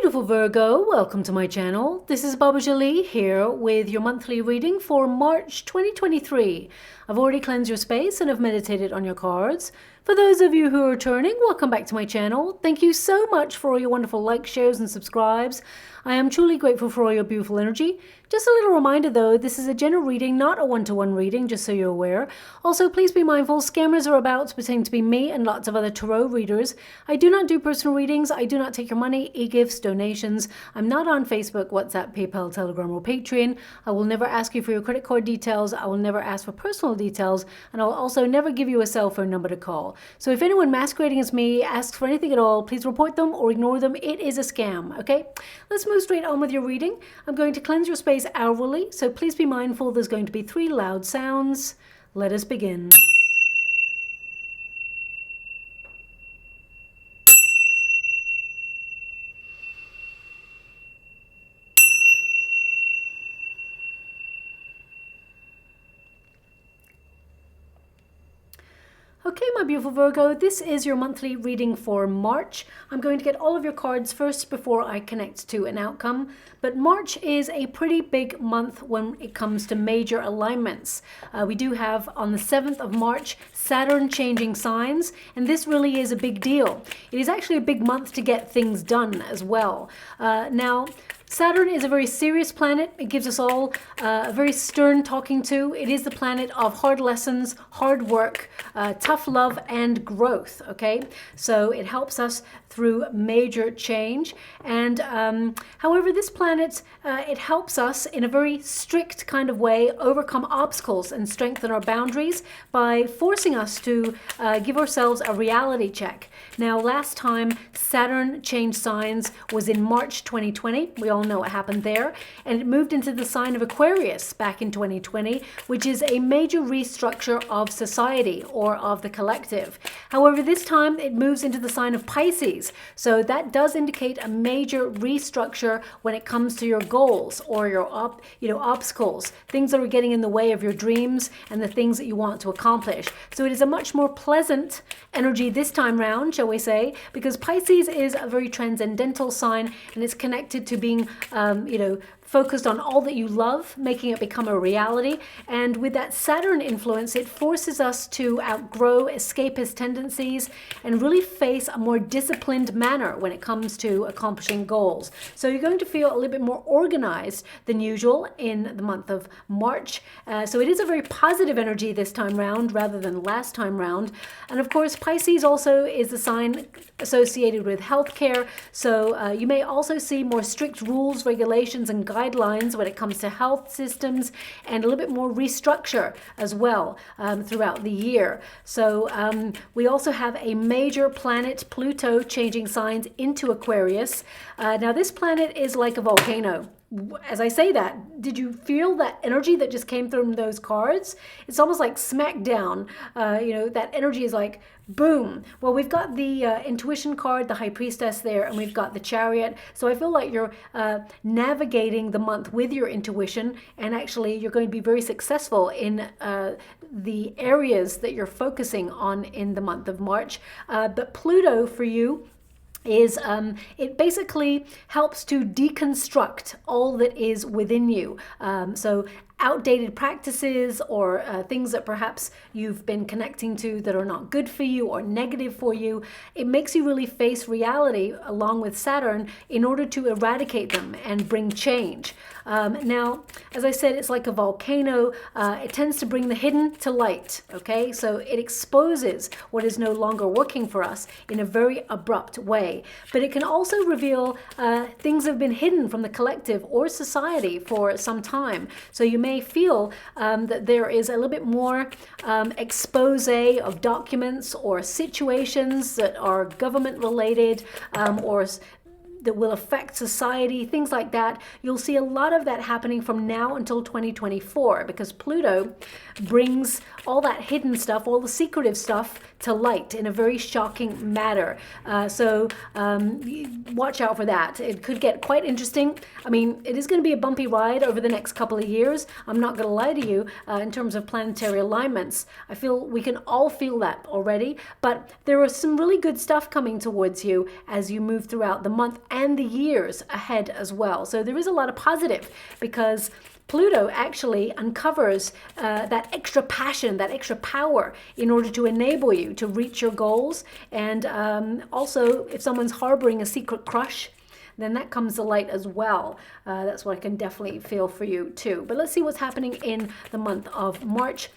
beautiful Virgo, welcome to my channel. This is Baba Jolie here with your monthly reading for March 2023. I've already cleansed your space and have meditated on your cards. For those of you who are returning, welcome back to my channel. Thank you so much for all your wonderful likes, shares and subscribes. I am truly grateful for all your beautiful energy. Just a little reminder though, this is a general reading, not a one-to-one reading, just so you're aware. Also, please be mindful, scammers are about to pretend to be me and lots of other tarot readers. I do not do personal readings. I do not take your money, e-gifts, donations. I'm not on Facebook, WhatsApp, PayPal, Telegram or Patreon. I will never ask you for your credit card details. I will never ask for personal details. And I'll also never give you a cell phone number to call. So if anyone masquerading as me asks for anything at all, please report them or ignore them. It is a scam, okay? Let's move straight on with your reading. I'm going to cleanse your space hourly, so please be mindful there's going to be 3 loud sounds. Let us begin. Okay, my beautiful Virgo, this is your monthly reading for March. I'm going to get all of your cards first before I connect to an outcome. But March is a pretty big month when it comes to major alignments. We do have on the 7th of March, Saturn changing signs, and this really is a big deal. It is actually a big month to get things done as well. Now, Saturn is a very serious planet. It gives us all a very stern talking to. It is the planet of hard lessons, hard work, tough love, and growth, okay? So it helps us through major change. And however, this planet, it helps us in a very strict kind of way overcome obstacles and strengthen our boundaries by forcing us to give ourselves a reality check. Now, last time Saturn changed signs was in March 2020. We all know what happened there. And it moved into the sign of Aquarius back in 2020, which is a major restructure of society or of the collective. However, this time it moves into the sign of Pisces. So that does indicate a major restructure when it comes to your goals or your obstacles, things that are getting in the way of your dreams and the things that you want to accomplish. So it is a much more pleasant energy this time round, shall we say, because Pisces is a very transcendental sign and it's connected to being, focused on all that you love, making it become a reality. And with that Saturn influence, it forces us to outgrow escapist tendencies and really face a more disciplined manner when it comes to accomplishing goals. So you're going to feel a little bit more organized than usual in the month of March. So it is a very positive energy this time round rather than last time round. And of course, Pisces also is the sign associated with healthcare. So you may also see more strict rules, regulations, and guidelines when it comes to health systems and a little bit more restructure as well throughout the year. So we also have a major planet, Pluto, changing signs into Aquarius. Now this planet is like a volcano. As I say that, did you feel that energy that just came from those cards? It's almost like smack down. That energy is like boom. Well, we've got the intuition card, the high priestess there, and we've got the chariot. So I feel like you're navigating the month with your intuition, and actually you're going to be very successful in the areas that you're focusing on in the month of March. But Pluto for you is it basically helps to deconstruct all that is within you. So outdated practices or things that perhaps you've been connecting to that are not good for you or negative for you. It makes you really face reality along with Saturn in order to eradicate them and bring change. Now, as I said, it's like a volcano. It tends to bring the hidden to light, okay? So it exposes what is no longer working for us in a very abrupt way. But it can also reveal things that have been hidden from the collective or society for some time. So you may feel that there is a little bit more expose of documents or situations that are government related or that will affect society, things like that. You'll see a lot of that happening from now until 2024 because Pluto brings all that hidden stuff, all the secretive stuff to light in a very shocking manner. So watch out for that. It could get quite interesting. I mean, it is going to be a bumpy ride over the next couple of years. I'm not going to lie to you in terms of planetary alignments. I feel we can all feel that already, but there is some really good stuff coming towards you as you move throughout the month and the years ahead as well. So there is a lot of positive, because Pluto actually uncovers that extra passion, that extra power in order to enable you to reach your goals. And also, if someone's harboring a secret crush, then that comes to light as well. That's what I can definitely feel for you too. But let's see what's happening in the month of March.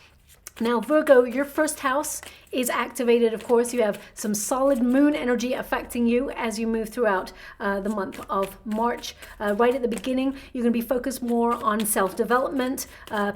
Now, Virgo, your first house is activated. Of course, you have some solid moon energy affecting you as you move throughout the month of March. Right at the beginning, you're going to be focused more on self-development,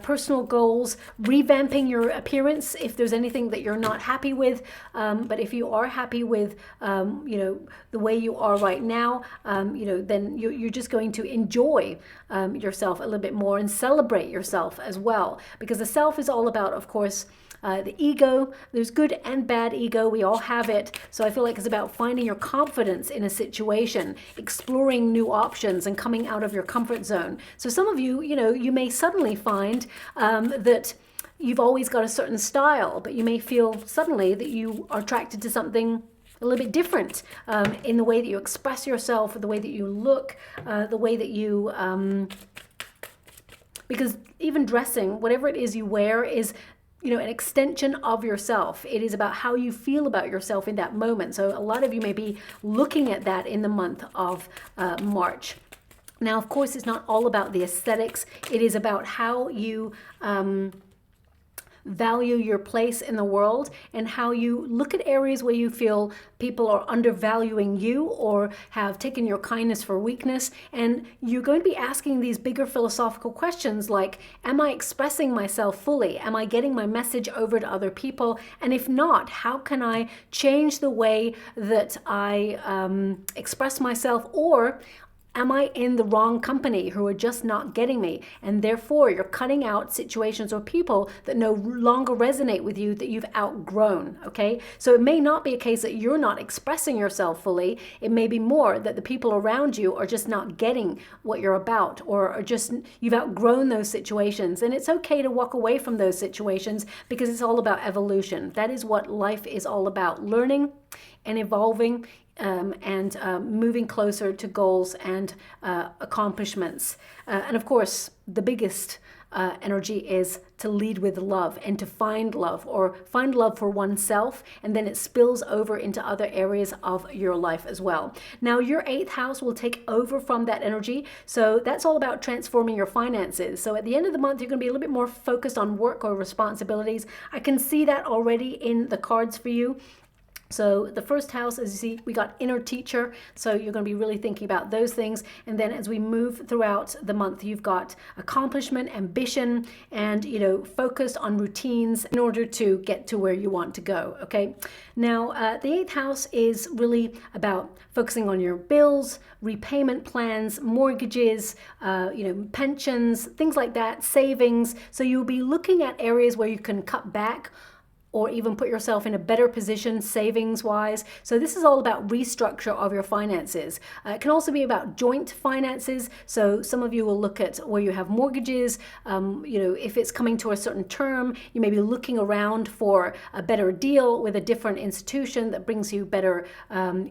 personal goals, revamping your appearance if there's anything that you're not happy with. But if you are happy with, the way you are right now, then you're just going to enjoy yourself a little bit more and celebrate yourself as well. Because the self is all about, of course, the ego. There's good and bad ego. We all have it. So I feel like it's about finding your confidence in a situation, exploring new options and coming out of your comfort zone. So some of you, you may suddenly find that you've always got a certain style, but you may feel suddenly that you are attracted to something a little bit different in the way that you express yourself, the way that you look, the way that you... because even dressing, whatever it is you wear, is an extension of yourself. It is about how you feel about yourself in that moment. So a lot of you may be looking at that in the month of March. Now, of course, it's not all about the aesthetics. It is about how you value your place in the world, and how you look at areas where you feel people are undervaluing you or have taken your kindness for weakness. And you're going to be asking these bigger philosophical questions like, am I expressing myself fully? Am I getting my message over to other people? And if not, how can I change the way that I express myself? Or am I in the wrong company who are just not getting me? And therefore, you're cutting out situations or people that no longer resonate with you, that you've outgrown, okay? So it may not be a case that you're not expressing yourself fully. It may be more that the people around you are just not getting what you're about, or are just, you've outgrown those situations. And it's okay to walk away from those situations, because it's all about evolution. That is what life is all about, learning and evolving, and moving closer to goals and accomplishments. And of course, the biggest energy is to lead with love and to find love, or find love for oneself, and then it spills over into other areas of your life as well. Now, your 8th house will take over from that energy. So that's all about transforming your finances. So at the end of the month, you're going to be a little bit more focused on work or responsibilities. I can see that already in the cards for you. So the first house, as you see, we got inner teacher. So you're going to be really thinking about those things. And then as we move throughout the month, you've got accomplishment, ambition, and, focused on routines in order to get to where you want to go. Okay. Now, the 8th house is really about focusing on your bills, repayment plans, mortgages, pensions, things like that, savings. So you'll be looking at areas where you can cut back, or even put yourself in a better position savings-wise. So this is all about restructure of your finances. It can also be about joint finances. So some of you will look at where you have mortgages. If it's coming to a certain term, you may be looking around for a better deal with a different institution that brings you better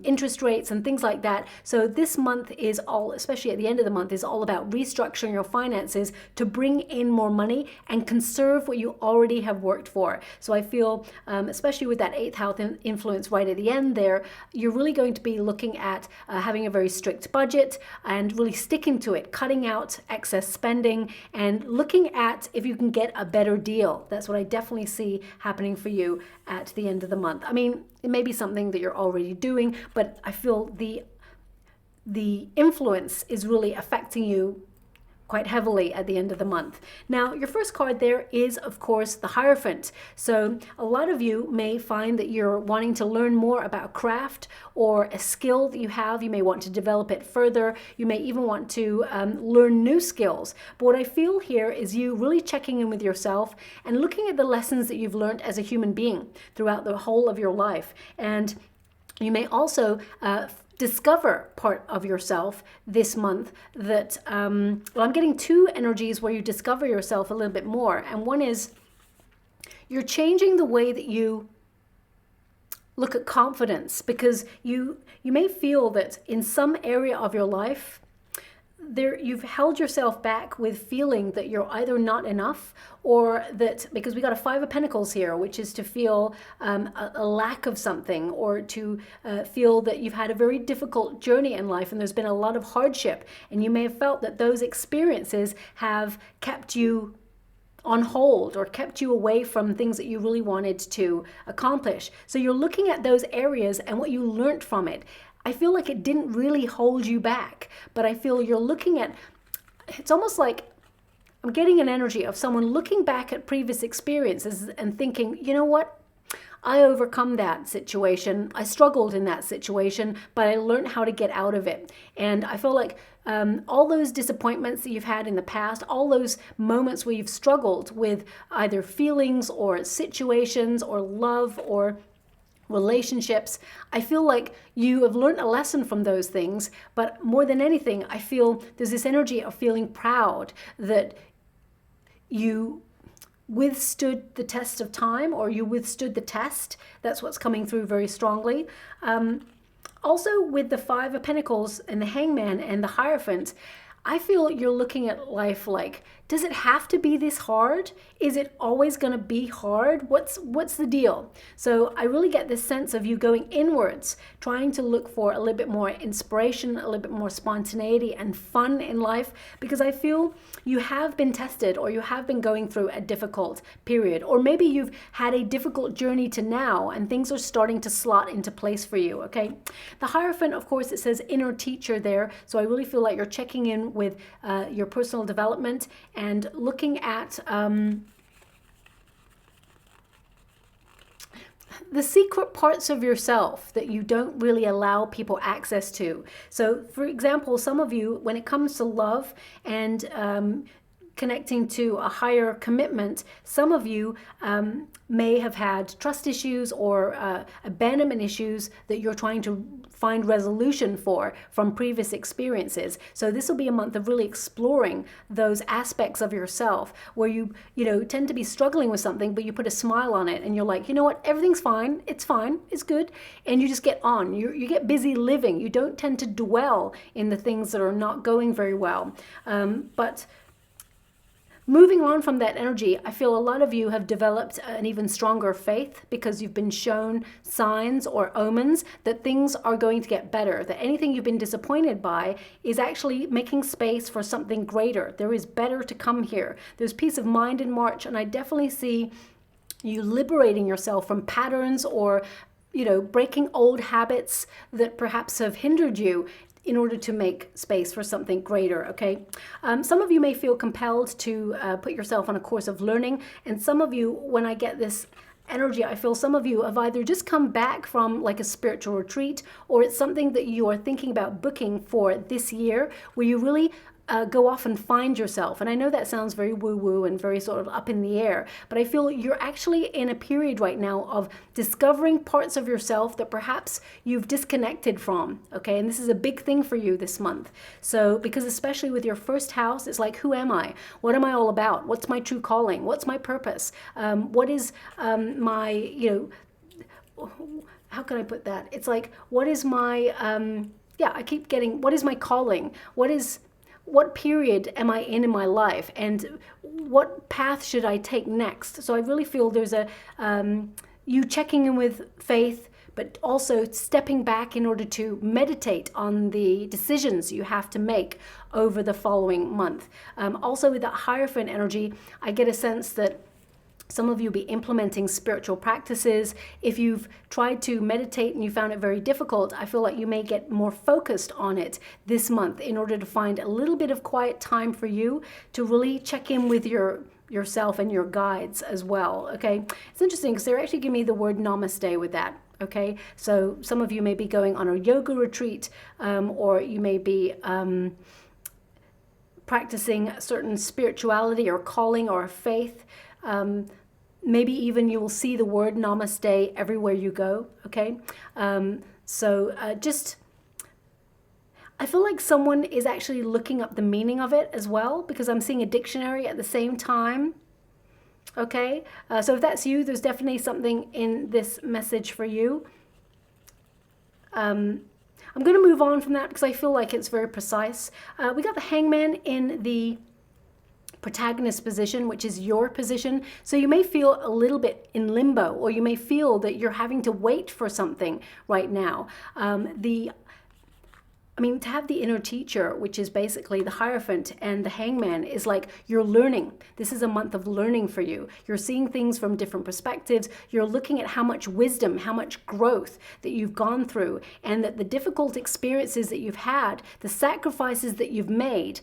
interest rates and things like that. So this month is all, especially at the end of the month, is all about restructuring your finances to bring in more money and conserve what you already have worked for. So I feel, especially with that 8th house influence right at the end there, you're really going to be looking at having a very strict budget and really sticking to it, cutting out excess spending and looking at if you can get a better deal. That's what I definitely see happening for you at the end of the month. I mean, it may be something that you're already doing, but I feel the influence is really affecting you quite heavily at the end of the month. Now, your first card there is, of course, the Hierophant. So a lot of you may find that you're wanting to learn more about craft or a skill that you have. You may want to develop it further. You may even want to learn new skills. But what I feel here is you really checking in with yourself and looking at the lessons that you've learned as a human being throughout the whole of your life. And you may also discover part of yourself this month that, I'm getting 2 energies where you discover yourself a little bit more. And one is you're changing the way that you look at confidence, because you may feel that in some area of your life you've held yourself back with feeling that you're either not enough, or that, because we got a Five of Pentacles here, which is to feel a lack of something, or to feel that you've had a very difficult journey in life and there's been a lot of hardship, and you may have felt that those experiences have kept you on hold or kept you away from things that you really wanted to accomplish. So you're looking at those areas and what you learned from it. I feel like it didn't really hold you back, but I feel you're looking at, it's almost like I'm getting an energy of someone looking back at previous experiences and thinking, you know what? I overcome that situation. I struggled in that situation, but I learned how to get out of it. And I feel like all those disappointments that you've had in the past, all those moments where you've struggled with either feelings or situations or love or relationships, I feel like you have learned a lesson from those things. But more than anything, I feel there's this energy of feeling proud that you withstood the test of time, or you withstood the test. That's what's coming through very strongly. Also, with the Five of Pentacles and the Hangman and the Hierophant, I feel you're looking at life like, does it have to be this hard? Is it always going to be hard? What's the deal? So I really get this sense of you going inwards, trying to look for a little bit more inspiration, a little bit more spontaneity and fun in life, because I feel you have been tested, or you have been going through a difficult period, or maybe you've had a difficult journey to now and things are starting to slot into place for you, okay? The Hierophant, of course, it says inner teacher there, so I really feel like you're checking in with your personal development and looking at the secret parts of yourself that you don't really allow people access to. So, for example, some of you, when it comes to love and connecting to a higher commitment, some of you may have had trust issues or abandonment issues that you're trying to find resolution for from previous experiences. So this will be a month of really exploring those aspects of yourself where you tend to be struggling with something, but you put a smile on it and you're like, you know what, everything's fine, it's good, and you just get on. You get busy living. You don't tend to dwell in the things that are not going very well. But moving on from that energy, I feel a lot of you have developed an even stronger faith because you've been shown signs or omens that things are going to get better, that anything you've been disappointed by is actually making space for something greater. There is better to come here. There's peace of mind in March, and I definitely see you liberating yourself from patterns or breaking old habits that perhaps have hindered you in order to make space for something greater, okay? Some of you may feel compelled to put yourself on a course of learning, and some of you, when I get this energy, I feel some of you have either just come back from like a spiritual retreat, or it's something that you are thinking about booking for this year, where you really go off and find yourself. And I know that sounds very woo-woo and very sort of up in the air, but I feel you're actually in a period right now of discovering parts of yourself that perhaps you've disconnected from, okay? And this is a big thing for you this month. So, because especially with your first house, it's like, who am I? What am I all about? What's my true calling? What's my purpose? What is my, how can I put that? It's like, what is my, I keep getting, what is my calling? What period am I in my life, and what path should I take next? So I really feel there's a you checking in with faith, but also stepping back in order to meditate on the decisions you have to make over the following month. Also with that Hierophant energy, I get a sense that some of you will be implementing spiritual practices. If you've tried to meditate and you found it very difficult, I feel like you may get more focused on it this month in order to find a little bit of quiet time for you to really check in with yourself and your guides as well, okay? It's interesting because they're actually giving me the word namaste with that, okay? So some of you may be going on a yoga retreat, or you may be practicing a certain spirituality or calling or faith. Maybe even you will see the word namaste everywhere you go, okay? Just, I feel like someone is actually looking up the meaning of it as well, because I'm seeing a dictionary at the same time, okay? So if that's you, there's definitely something in this message for you. I'm going to move on from that because I feel like it's very precise. We got the Hangman in the protagonist position, which is your position. So you may feel a little bit in limbo, or you may feel that you're having to wait for something right now. To have the inner teacher, which is basically the Hierophant and the Hangman, is like you're learning. This is a month of learning for you. You're seeing things from different perspectives. You're looking at how much wisdom, how much growth that you've gone through, and that the difficult experiences that you've had, the sacrifices that you've made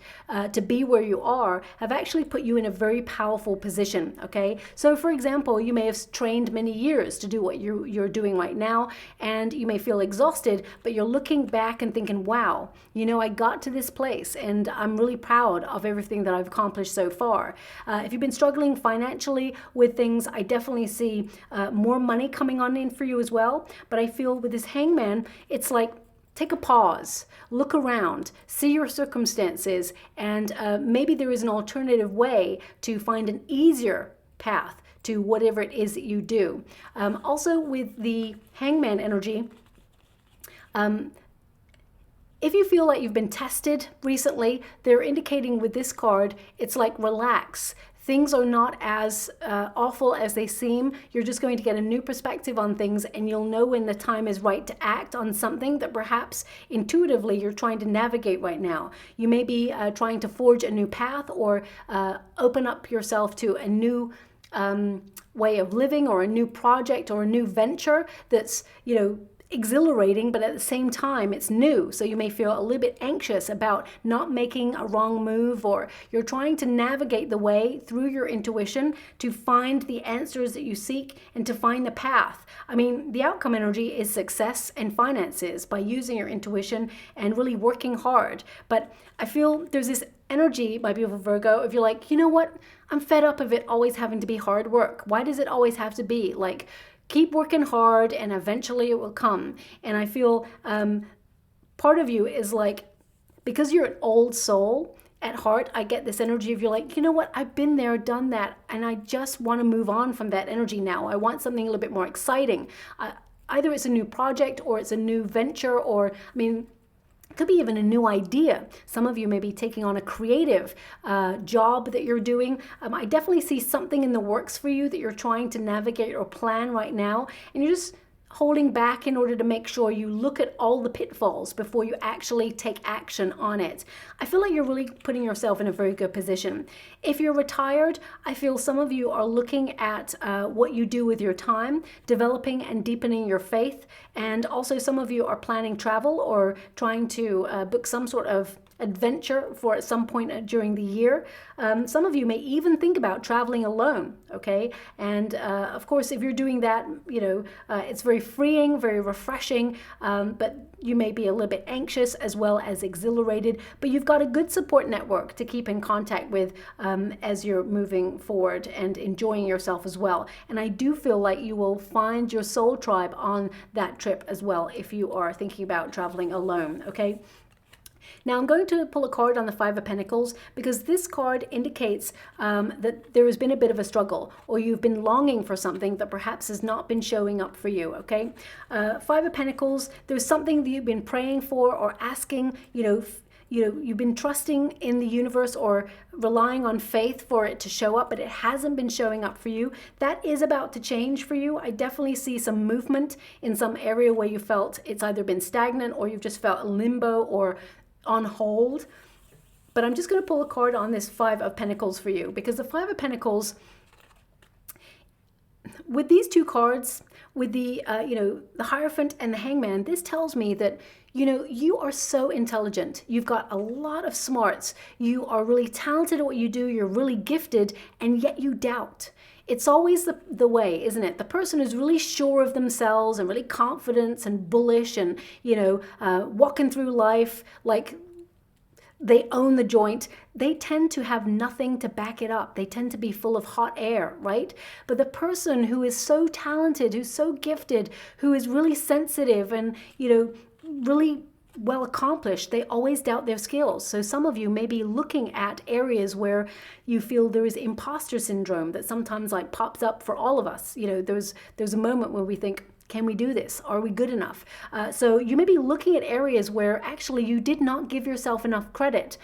to be where you are, have actually put you in a very powerful position, okay? So for example, you may have trained many years to do what you're doing right now, and you may feel exhausted, but you're looking back and thinking, wow, I got to this place and I'm really proud of everything that I've accomplished so far. If you've been struggling financially with things, I definitely see more money coming on in for you as well. But I feel with this Hangman, it's like, take a pause, look around, see your circumstances, and maybe there is an alternative way to find an easier path to whatever it is that you do. Also with the Hangman energy, if you feel like you've been tested recently, they're indicating with this card, it's like relax. Things are not as awful as they seem. You're just going to get a new perspective on things, and you'll know when the time is right to act on something that perhaps intuitively you're trying to navigate right now. You may be trying to forge a new path, or open up yourself to a new way of living, or a new project, or a new venture that's, exhilarating, but at the same time it's new. So you may feel a little bit anxious about not making a wrong move, or you're trying to navigate the way through your intuition to find the answers that you seek and to find the path. The outcome energy is success and finances by using your intuition and really working hard. But I feel there's this energy, my beautiful Virgo, if you're like, you know what, I'm fed up of it always having to be hard work. Why does it always have to be like, keep working hard and eventually it will come? And I feel part of you is like, because you're an old soul at heart, I get this energy of you're like, you know what, I've been there, done that, and I just want to move on from that energy now. I want something a little bit more exciting. Either it's a new project, or it's a new venture, or it could be even a new idea. Some of you may be taking on a creative job that you're doing. I definitely see something in the works for you that you're trying to navigate or plan right now, and you're just holding back in order to make sure you look at all the pitfalls before you actually take action on it. I feel like you're really putting yourself in a very good position. If you're retired, I feel some of you are looking at what you do with your time, developing and deepening your faith, and also some of you are planning travel or trying to book some sort of adventure for at some point during the year. Some of you may even think about traveling alone, okay? And of course, if you're doing that, it's very freeing, very refreshing, but you may be a little bit anxious as well as exhilarated, but you've got a good support network to keep in contact with as you're moving forward and enjoying yourself as well. And I do feel like you will find your soul tribe on that trip as well if you are thinking about traveling alone, okay? Now I'm going to pull a card on the Five of Pentacles, because this card indicates that there has been a bit of a struggle, or you've been longing for something that perhaps has not been showing up for you, okay? Five of Pentacles, there's something that you've been praying for or asking, you've been trusting in the universe or relying on faith for it to show up, but it hasn't been showing up for you. That is about to change for you. I definitely see some movement in some area where you felt it's either been stagnant, or you've just felt limbo or on hold. But I'm just going to pull a card on this Five of Pentacles for you, because the Five of Pentacles, with these two cards, with the the Hierophant and the Hangman, this tells me that you are so intelligent. You've got a lot of smarts. You are really talented at what you do. You're really gifted, and yet you doubt. It's always the way, isn't it? The person who's really sure of themselves and really confident and bullish and, walking through life like they own the joint, they tend to have nothing to back it up. They tend to be full of hot air, right? But the person who is so talented, who's so gifted, who is really sensitive and, really well accomplished, they always doubt their skills. So some of you may be looking at areas where you feel there is imposter syndrome that sometimes like pops up for all of us. There's a moment where we think, Can we do this? Are we good enough? So you may be looking at areas where actually you did not give yourself enough credit.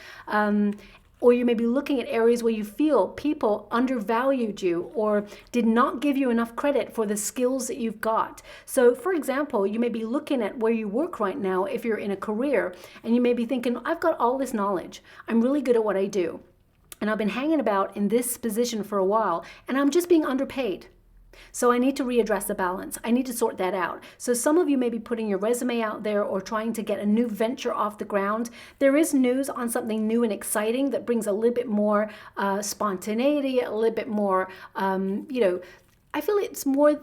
Or you may be looking at areas where you feel people undervalued you or did not give you enough credit for the skills that you've got. So for example, you may be looking at where you work right now if you're in a career, and you may be thinking, I've got all this knowledge. I'm really good at what I do. And I've been hanging about in this position for a while, and I'm just being underpaid. So I need to readdress the balance. I need to sort that out. So some of you may be putting your resume out there or trying to get a new venture off the ground. There is news on something new and exciting that brings a little bit more spontaneity, a little bit more, I feel it's more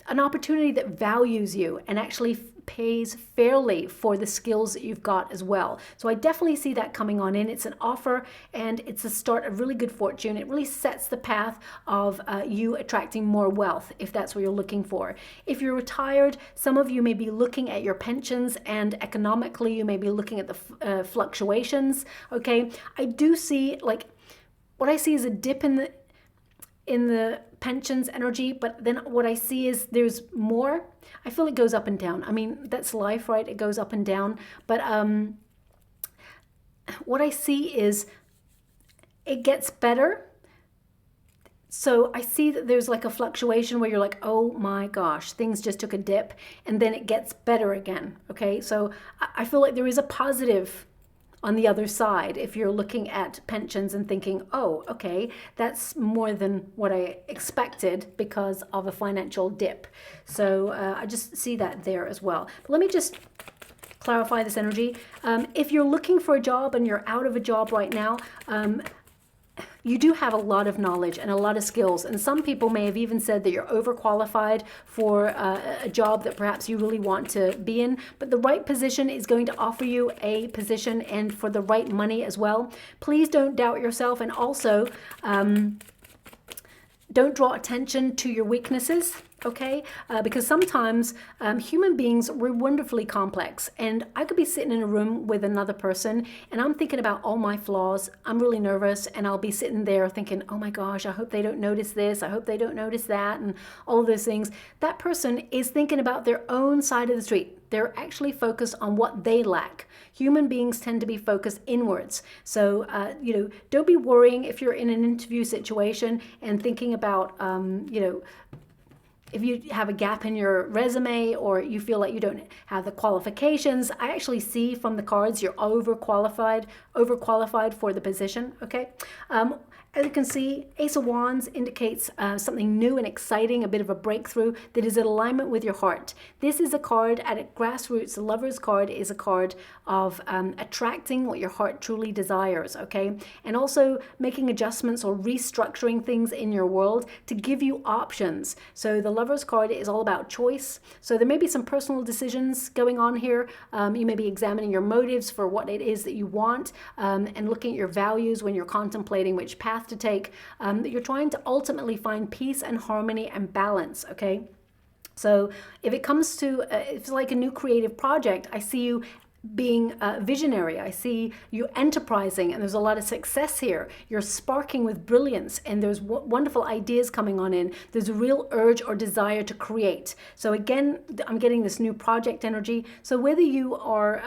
an opportunity that values you and actually pays fairly for the skills that you've got as well. So I definitely see that coming on in. It's an offer and it's a start of really good fortune. It really sets the path of you attracting more wealth if that's what you're looking for. If you're retired, some of you may be looking at your pensions, and economically you may be looking at the fluctuations. Okay, I do see, like, what I see is a dip in the pensions energy, but then what I see is there's more. I feel it goes up and down. I mean, that's life, right? It goes up and down. But what I see is it gets better. So I see that there's like a fluctuation where you're like, oh my gosh, things just took a dip, and then it gets better again. Okay, so I feel like there is a positive on the other side if you're looking at pensions and thinking, oh, okay, that's more than what I expected because of a financial dip. So I just see that there as well. But let me just clarify this energy. If you're looking for a job and you're out of a job right now, you do have a lot of knowledge and a lot of skills, and some people may have even said that you're overqualified for a job that perhaps you really want to be in, but the right position is going to offer you a position, and for the right money as well. Please don't doubt yourself, and also don't draw attention to your weaknesses. Okay, because sometimes human beings, we're wonderfully complex, and I could be sitting in a room with another person and I'm thinking about all my flaws. I'm really nervous, and I'll be sitting there thinking, oh my gosh, I hope they don't notice this, I hope they don't notice that, and all those things. That person is thinking about their own side of the street. They're actually focused on what they lack. Human beings tend to be focused inwards. So, don't be worrying if you're in an interview situation and thinking about, if you have a gap in your resume or you feel like you don't have the qualifications. I actually see from the cards you're overqualified for the position, okay? As you can see, Ace of Wands indicates something new and exciting, a bit of a breakthrough that is in alignment with your heart. This is a card at its grassroots. The Lover's card is a card of attracting what your heart truly desires, okay? And also making adjustments or restructuring things in your world to give you options. So the Lover's card is all about choice. So there may be some personal decisions going on here. You may be examining your motives for what it is that you want, and looking at your values when you're contemplating which path to take. You're trying to ultimately find peace and harmony and balance, okay? So if it comes to, it's like a new creative project, I see you being visionary. I see you enterprising, and there's a lot of success here. You're sparking with brilliance, and there's wonderful ideas coming on in. There's a real urge or desire to create. So again, I'm getting this new project energy. So whether you are,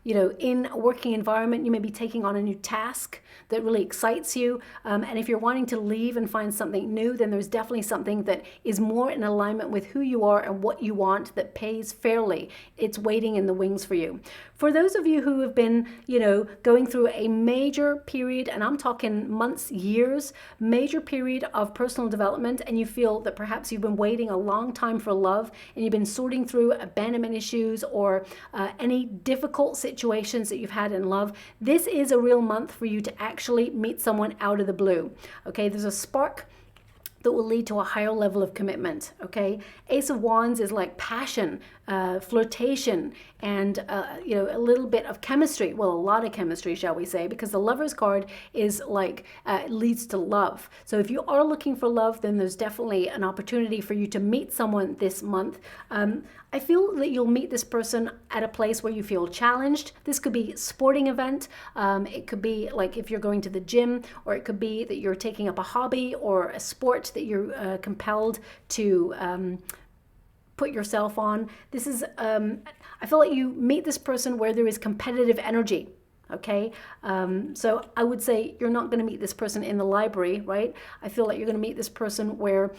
in a working environment, you may be taking on a new task that really excites you. And if you're wanting to leave and find something new, then there's definitely something that is more in alignment with who you are and what you want, that pays fairly. It's waiting in the wings for you. For those of you who have been, going through a major period, and I'm talking months, years, major period of personal development, and you feel that perhaps you've been waiting a long time for love, and you've been sorting through abandonment issues or any difficult situations that you've had in love, this is a real month for you to actually meet someone out of the blue. Okay, there's a spark that will lead to a higher level of commitment, okay? Ace of Wands is like passion, flirtation, and a little bit of chemistry. Well, a lot of chemistry, shall we say, because the Lover's card is like, leads to love. So if you are looking for love, then there's definitely an opportunity for you to meet someone this month. I feel that you'll meet this person at a place where you feel challenged. This could be a sporting event. It could be like if you're going to the gym, or it could be that you're taking up a hobby or a sport that you're compelled to put yourself on. This is, I feel like you meet this person where there is competitive energy. Okay, so I would say you're not going to meet this person in the library, right? I feel like you're going to meet this person where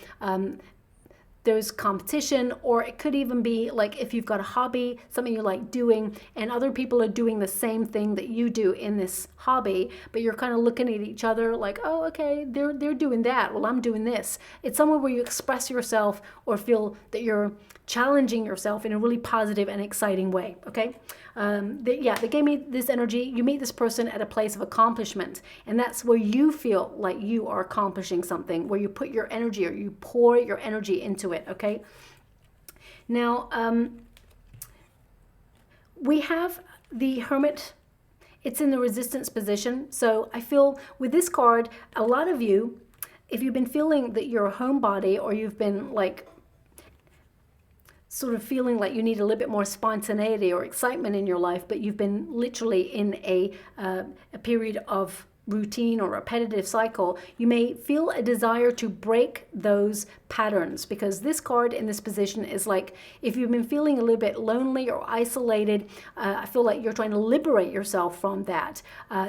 there's competition, or it could even be like if you've got a hobby, something you like doing, and other people are doing the same thing that you do in this hobby, but you're kind of looking at each other like, oh, okay, they're doing that, well, I'm doing this. It's somewhere where you express yourself or feel that you're challenging yourself in a really positive and exciting way. Okay, they gave me this energy. You meet this person at a place of accomplishment, and that's where you feel like you are accomplishing something, where you put your energy or you pour your energy into it. Okay, now we have the Hermit. It's in the resistance position. So I feel with this card, a lot of you, if you've been feeling that you're a homebody, or you've been like sort of feeling like you need a little bit more spontaneity or excitement in your life, but you've been literally in a period of routine or repetitive cycle, you may feel a desire to break those patterns, because this card in this position is like, if you've been feeling a little bit lonely or isolated, I feel like you're trying to liberate yourself from that.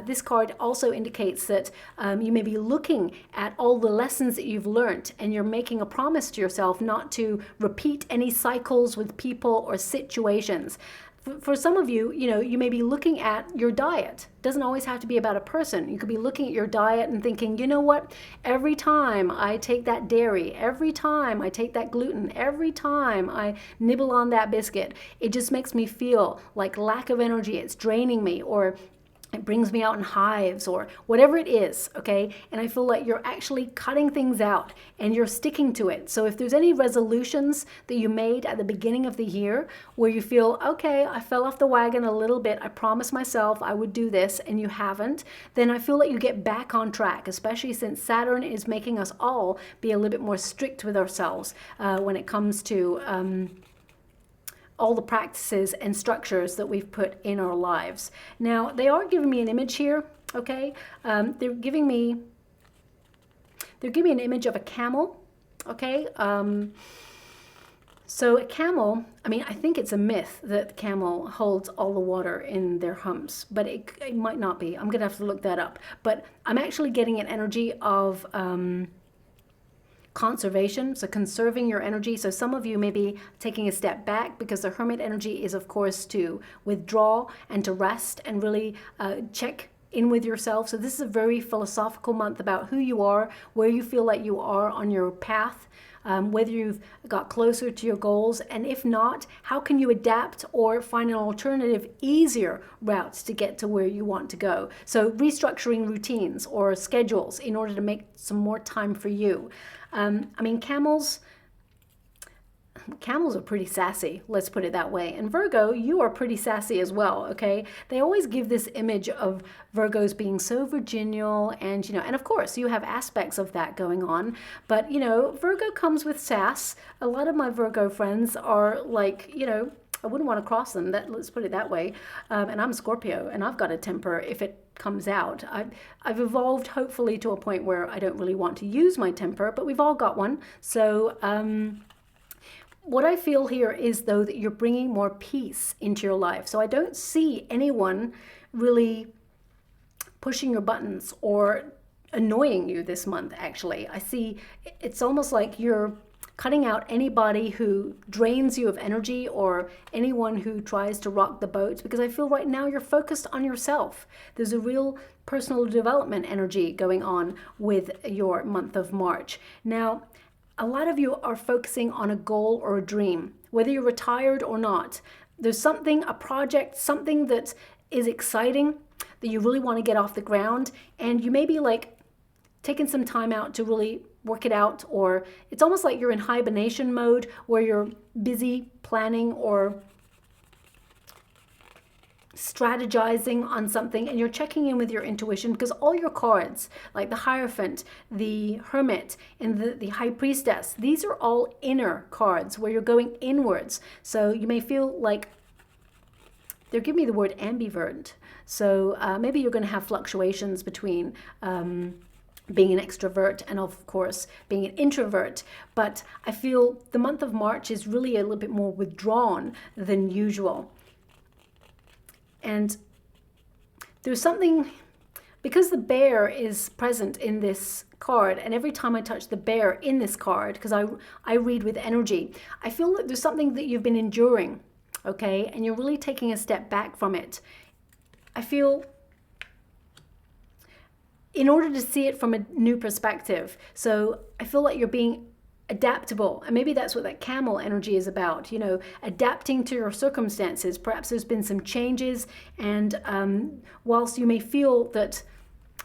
This card also indicates that you may be looking at all the lessons that you've learned, and you're making a promise to yourself not to repeat any cycles with people or situations. For some of you, you may be looking at your diet. It doesn't always have to be about a person. You could be looking at your diet and thinking, you know what? Every time I take that dairy, every time I take that gluten, every time I nibble on that biscuit, it just makes me feel like lack of energy. It's draining me, or it brings me out in hives, or whatever it is, okay? And I feel like you're actually cutting things out and you're sticking to it. So if there's any resolutions that you made at the beginning of the year where you feel, okay, I fell off the wagon a little bit, I promised myself I would do this, and you haven't, then I feel like you get back on track, especially since Saturn is making us all be a little bit more strict with ourselves when it comes to all the practices and structures that we've put in our lives. Now, they are giving me an image here, okay? They're giving me an image of a camel, okay? So a camel, I mean, I think it's a myth that the camel holds all the water in their humps, but it might not be. I'm gonna have to look that up. But I'm actually getting an energy of conservation, so conserving your energy. So some of you may be taking a step back, because the Hermit energy is, of course, to withdraw and to rest and really check in with yourself. So this is a very philosophical month about who you are, where you feel like you are on your path, whether you've got closer to your goals, and if not, how can you adapt or find an alternative, easier route to get to where you want to go. So restructuring routines or schedules in order to make some more time for you. I mean, camels are pretty sassy, let's put it that way. And Virgo, you are pretty sassy as well, okay? They always give this image of Virgos being so virginal, and, and of course you have aspects of that going on, but, Virgo comes with sass. A lot of my Virgo friends are like, I wouldn't want to cross them, let's put it that way. And I'm Scorpio, and I've got a temper if it comes out. I've evolved hopefully to a point where I don't really want to use my temper, but we've all got one. So what I feel here is, though, that you're bringing more peace into your life. So I don't see anyone really pushing your buttons or annoying you this month, actually. I see it's almost like you're cutting out anybody who drains you of energy, or anyone who tries to rock the boat, because I feel right now you're focused on yourself. There's a real personal development energy going on with your month of March. Now, a lot of you are focusing on a goal or a dream, whether you're retired or not. There's something, a project, something that is exciting that you really want to get off the ground, and you may be like taking some time out to really work it out, or it's almost like you're in hibernation mode where you're busy planning or strategizing on something, and you're checking in with your intuition, because all your cards, like the Hierophant, the Hermit, and the High Priestess, these are all inner cards where you're going inwards. So you may feel like, they're giving me the word ambivert. So maybe you're going to have fluctuations between being an extrovert and of course being an introvert, but I feel the month of March is really a little bit more withdrawn than usual. And there's something, because the bear is present in this card, and every time I touch the bear in this card, because I read with energy, I feel that there's something that you've been enduring, okay, and you're really taking a step back from it. I feel, in order to see it from a new perspective. So I feel like you're being adaptable, and maybe that's what that camel energy is about, you know, adapting to your circumstances. Perhaps there's been some changes, and whilst you may feel that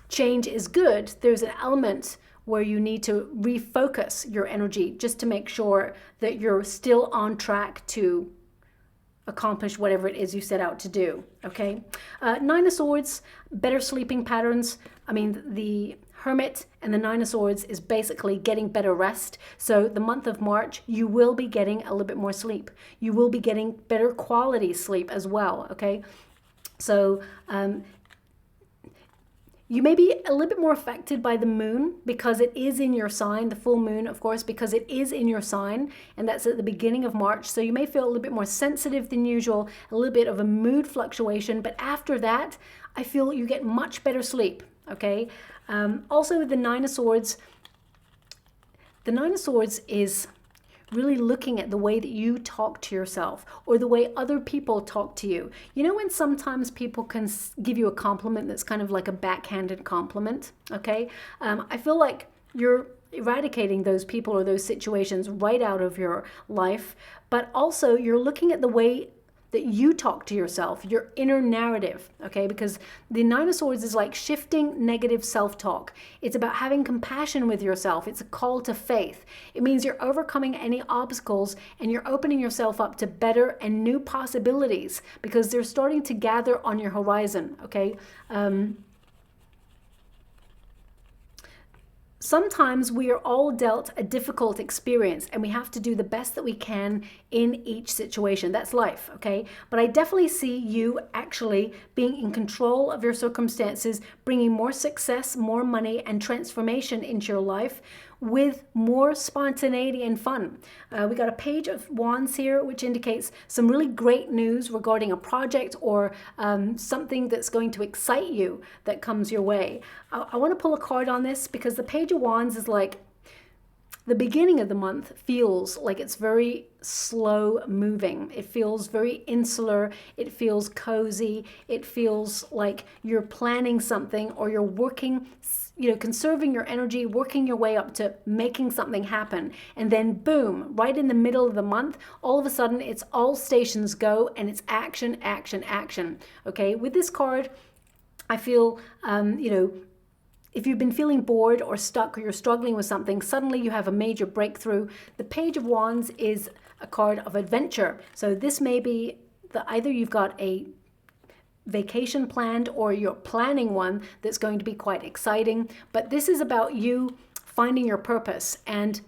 change is good, there's an element where you need to refocus your energy just to make sure that you're still on track to accomplish whatever it is you set out to do, okay? Nine of Swords, better sleeping patterns. I mean, the Hermit and the Nine of Swords is basically getting better rest. So the month of March, you will be getting a little bit more sleep. You will be getting better quality sleep as well, okay? So you may be a little bit more affected by the moon because it is in your sign, the full moon, of course, because it is in your sign, and that's at the beginning of March. So you may feel a little bit more sensitive than usual, a little bit of a mood fluctuation, but after that, I feel you get much better sleep, okay? Also with the Nine of Swords is really looking at the way that you talk to yourself or the way other people talk to you. You know, when sometimes people can give you a compliment that's kind of like a backhanded compliment, okay? I feel like you're eradicating those people or those situations right out of your life, but also you're looking at the way that you talk to yourself, your inner narrative, okay? Because the Nine of Swords is like shifting negative self-talk. It's about having compassion with yourself. It's a call to faith. It means you're overcoming any obstacles and you're opening yourself up to better and new possibilities because they're starting to gather on your horizon, okay? Sometimes we are all dealt a difficult experience and we have to do the best that we can in each situation. That's life, okay? But I definitely see you actually being in control of your circumstances, bringing more success, more money, and transformation into your life with more spontaneity and fun. We got a Page of Wands here, which indicates some really great news regarding a project or something that's going to excite you that comes your way. I want to pull a card on this because the Page of Wands is like, the beginning of the month feels like it's very slow moving. It feels very insular. It feels cozy. It feels like you're planning something or you're working, you know, conserving your energy, working your way up to making something happen. And then boom, right in the middle of the month, all of a sudden it's all stations go and it's action, action, action. Okay, with this card, I feel, you know, if you've been feeling bored or stuck or you're struggling with something, suddenly you have a major breakthrough. The Page of Wands is a card of adventure. So this may be either you've got a vacation planned or you're planning one that's going to be quite exciting. But this is about you finding your purpose and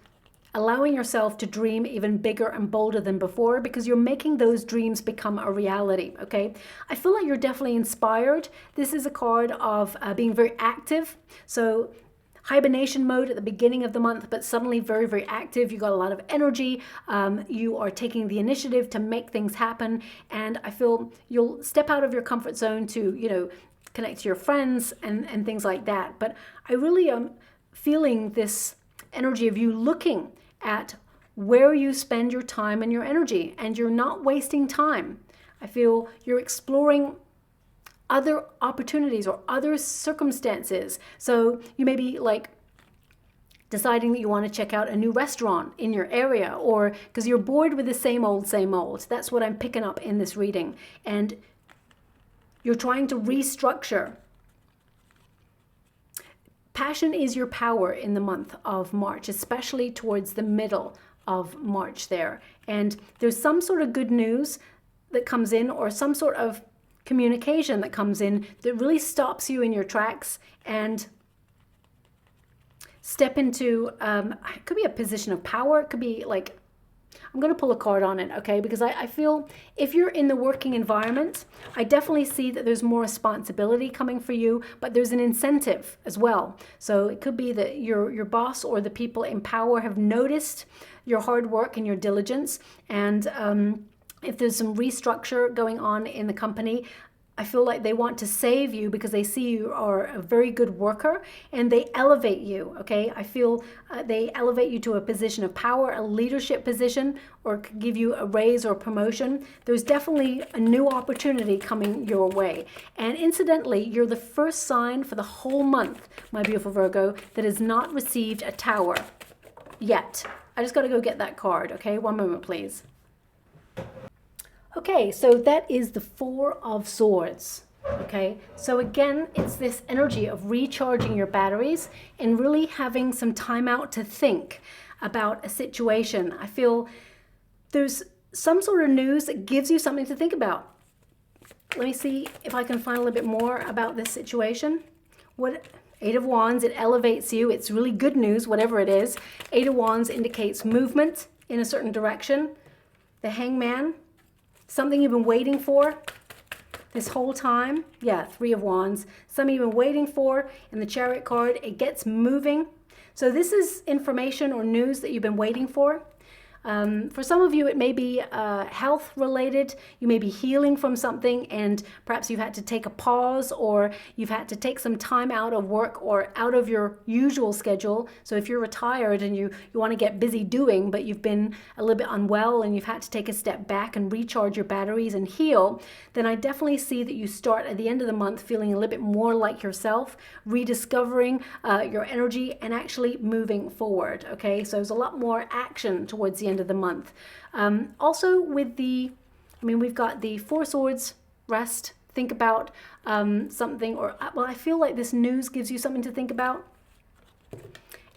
allowing yourself to dream even bigger and bolder than before because you're making those dreams become a reality, okay? I feel like you're definitely inspired. This is a card of being very active. So hibernation mode at the beginning of the month, but suddenly very, very active. You got a lot of energy. You are taking the initiative to make things happen. And I feel you'll step out of your comfort zone to, you know, connect to your friends and things like that. But I really am feeling this energy of you looking at where you spend your time and your energy, and you're not wasting time. I feel you're exploring other opportunities or other circumstances. So you may be like deciding that you want to check out a new restaurant in your area, or because you're bored with the same old, same old. That's what I'm picking up in this reading. And you're trying to restructure. Passion is your power in the month of March, especially towards the middle of March there. And there's some sort of good news that comes in or some sort of communication that comes in that really stops you in your tracks and step into, it could be a position of power. It could be like, I'm going to pull a card on it, okay? Because I feel if you're in the working environment, I definitely see that there's more responsibility coming for you, but there's an incentive as well. So it could be that your boss or the people in power have noticed your hard work and your diligence, and if there's some restructure going on in the company, I feel like they want to save you because they see you are a very good worker, and they elevate you, okay? I feel they elevate you to a position of power, a leadership position, or could give you a raise or promotion. There's definitely a new opportunity coming your way. And incidentally, you're the first sign for the whole month, my beautiful Virgo, that has not received a tower yet. I just got to go get that card, okay? One moment, please. Okay, so that is the Four of Swords, okay? So again, it's this energy of recharging your batteries and really having some time out to think about a situation. I feel there's some sort of news that gives you something to think about. Let me see if I can find a little bit more about this situation. Eight of Wands, it elevates you. It's really good news, whatever it is. Eight of Wands indicates movement in a certain direction. The Hangman, something you've been waiting for this whole time. Yeah, Three of Wands. Something you've been waiting for. And the Chariot card, it gets moving. So this is information or news that you've been waiting for. For some of you, it may be health related. You may be healing from something, and perhaps you've had to take a pause, or you've had to take some time out of work or out of your usual schedule. So if you're retired and you want to get busy doing, but you've been a little bit unwell and you've had to take a step back and recharge your batteries and heal, then I definitely see that you start at the end of the month feeling a little bit more like yourself, rediscovering your energy and actually moving forward. Okay, so there's a lot more action towards the end of the month. Also with we've got the Four Swords, rest, think about something, or well, I feel like this news gives you something to think about.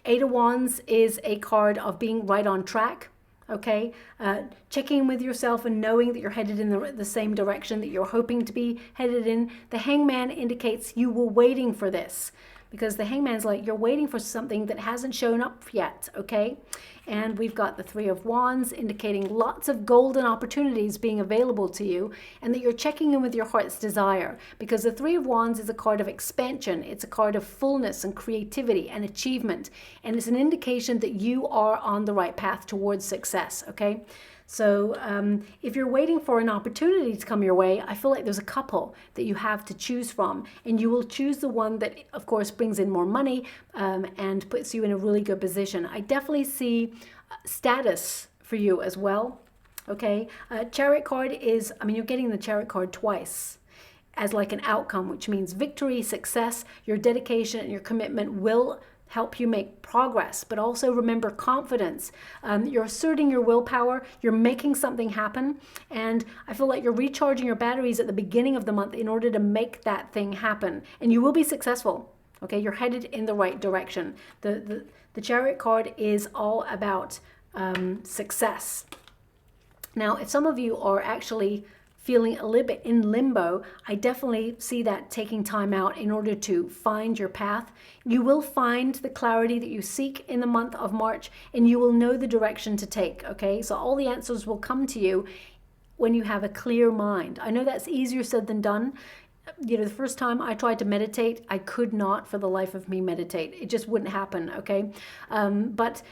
Eight of Wands is a card of being right on track. Okay, checking in with yourself and knowing that you're headed in the same direction that you're hoping to be headed in. The Hangman indicates you were waiting for this, because the Hangman's like, you're waiting for something that hasn't shown up yet, okay? And we've got the Three of Wands indicating lots of golden opportunities being available to you, and that you're checking in with your heart's desire, because the Three of Wands is a card of expansion. It's a card of fullness and creativity and achievement, and it's an indication that you are on the right path towards success, okay? So if you're waiting for an opportunity to come your way, I feel like there's a couple that you have to choose from, and you will choose the one that, of course, brings in more money and puts you in a really good position. I definitely see status for you as well, okay? Chariot card is, you're getting the Chariot card twice as like an outcome, which means victory, success, your dedication and your commitment will help you make progress. But also remember confidence. You're asserting your willpower, you're making something happen, and I feel like you're recharging your batteries at the beginning of the month in order to make that thing happen, and you will be successful. Okay, you're headed in the right direction. The Chariot card is all about success. Now, if some of you are actually feeling a little bit in limbo, I definitely see that taking time out in order to find your path. You will find the clarity that you seek in the month of March, and you will know the direction to take, okay? So all the answers will come to you when you have a clear mind. I know that's easier said than done. You know, the first time I tried to meditate, I could not for the life of me meditate. It just wouldn't happen, okay? But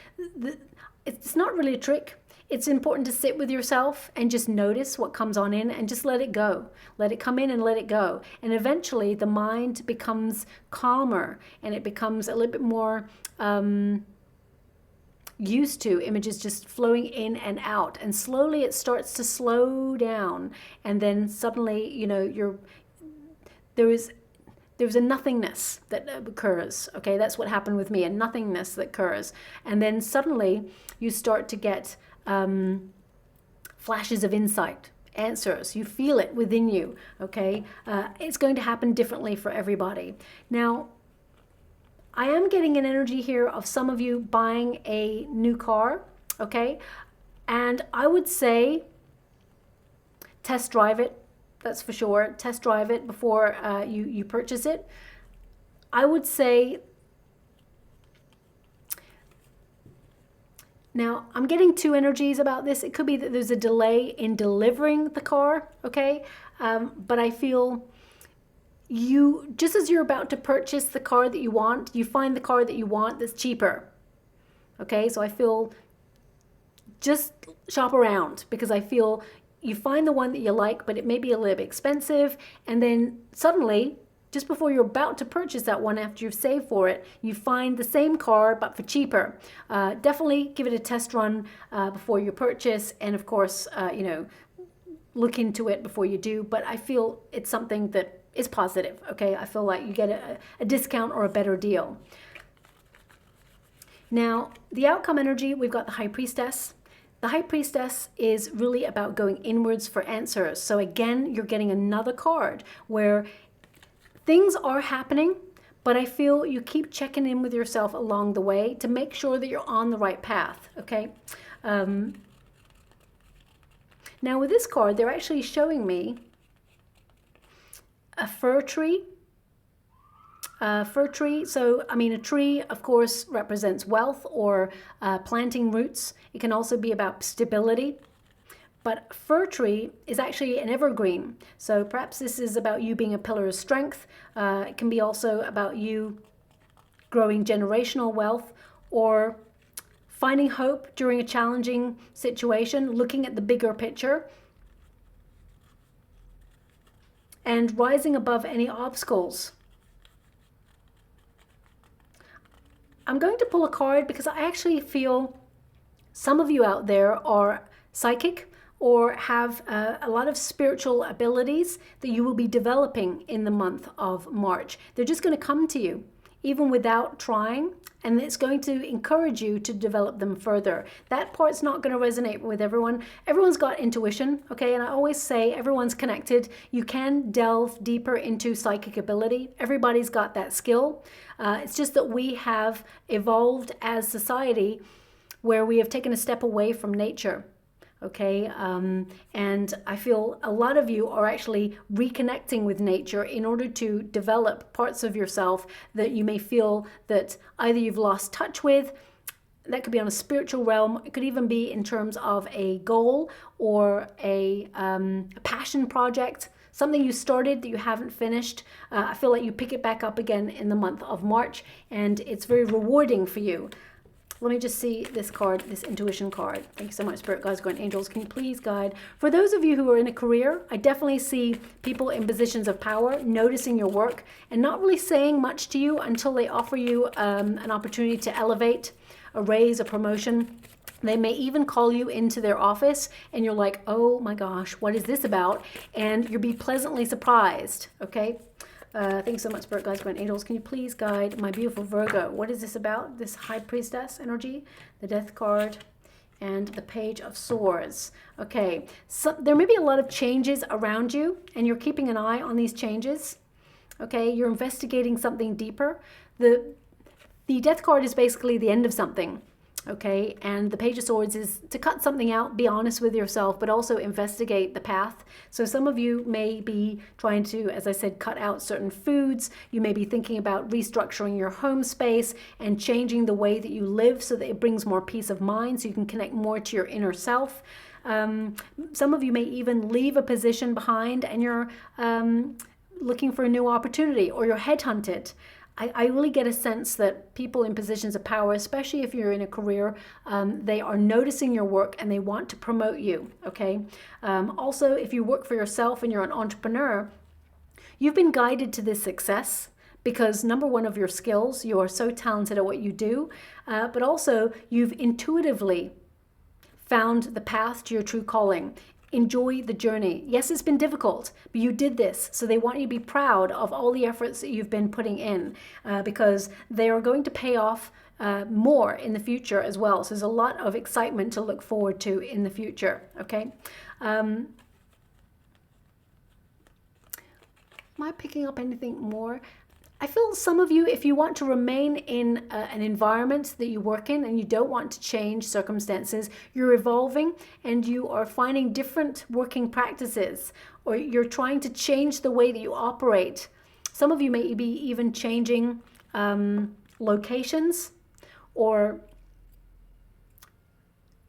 it's not really a trick. It's important to sit with yourself and just notice what comes on in and just let it go. Let it come in and let it go. And eventually the mind becomes calmer and it becomes a little bit more used to images just flowing in and out. And slowly it starts to slow down. And then suddenly, you know, there's a nothingness that occurs. Okay, that's what happened with me, a nothingness that occurs. And then suddenly you start to get flashes of insight, answers. You feel it within you, okay? It's going to happen differently for everybody. Now, I am getting an energy here of some of you buying a new car, okay? And I would say test drive it, that's for sure. Test drive it before you purchase it. I would say Now, I'm getting two energies about this. It could be that there's a delay in delivering the car, okay? But I feel you, just as you're about to purchase the car that you want, you find the car that you want that's cheaper, okay? So I feel just shop around, because I feel you find the one that you like, but it may be a little bit expensive, and then suddenly, just before you're about to purchase that one, after you've saved for it, you find the same car but for cheaper. Definitely give it a test run before you purchase, and of course, look into it before you do. But I feel it's something that is positive, okay? I feel like you get a discount or a better deal. Now, the outcome energy, we've got the High Priestess. The High Priestess is really about going inwards for answers. So again, you're getting another card where things are happening, but I feel you keep checking in with yourself along the way to make sure that you're on the right path, okay? Now with this card, they're actually showing me a fir tree. Fir tree, so I mean a tree of course represents wealth or planting roots. It can also be about stability. But fir tree is actually an evergreen. So perhaps this is about you being a pillar of strength. It can be also about you growing generational wealth or finding hope during a challenging situation, looking at the bigger picture and rising above any obstacles. I'm going to pull a card because I actually feel some of you out there are psychic or have a lot of spiritual abilities that you will be developing in the month of March. They're just going to come to you, even without trying, and it's going to encourage you to develop them further. That part's not going to resonate with everyone. Everyone's got intuition, okay? And I always say everyone's connected. You can delve deeper into psychic ability. Everybody's got that skill. It's just that we have evolved as society where we have taken a step away from nature. Okay, and I feel a lot of you are actually reconnecting with nature in order to develop parts of yourself that you may feel that either you've lost touch with. That could be on a spiritual realm. It could even be in terms of a goal or a passion project, something you started that you haven't finished. I feel like you pick it back up again in the month of March, and it's very rewarding for you. Let me just see this card, this intuition card. Thank you so much, Spirit Guides, Guardian Angels. Can you please guide? For those of you who are in a career, I definitely see people in positions of power noticing your work and not really saying much to you until they offer you an opportunity to elevate, a raise, a promotion. They may even call you into their office and you're like, oh my gosh, what is this about? And you'll be pleasantly surprised, okay? Thanks so much, Spirit Guides, Guardian Angels. Can you please guide my beautiful Virgo? What is this about? This High Priestess energy, the Death card, and the Page of Swords. Okay, so there may be a lot of changes around you, and you're keeping an eye on these changes. Okay, you're investigating something deeper. The Death card is basically the end of something. Okay, and the Page of Swords is to cut something out, be honest with yourself, but also investigate the path. So some of you may be trying to, as I said, cut out certain foods. You may be thinking about restructuring your home space and changing the way that you live so that it brings more peace of mind, so you can connect more to your inner self. Some of you may even leave a position behind and you're looking for a new opportunity, or you're headhunted. I really get a sense that people in positions of power, especially if you're in a career, they are noticing your work and they want to promote you, okay? Also, if you work for yourself and you're an entrepreneur, you've been guided to this success because number one of your skills, you are so talented at what you do, but also you've intuitively found the path to your true calling. Enjoy the journey. Yes, it's been difficult, but you did this. So they want you to be proud of all the efforts that you've been putting in because they are going to pay off more in the future as well. So there's a lot of excitement to look forward to in the future, okay? Am I picking up anything more? I feel some of you, if you want to remain in an environment that you work in and you don't want to change circumstances, you're evolving and you are finding different working practices, or you're trying to change the way that you operate. Some of you may be even changing locations or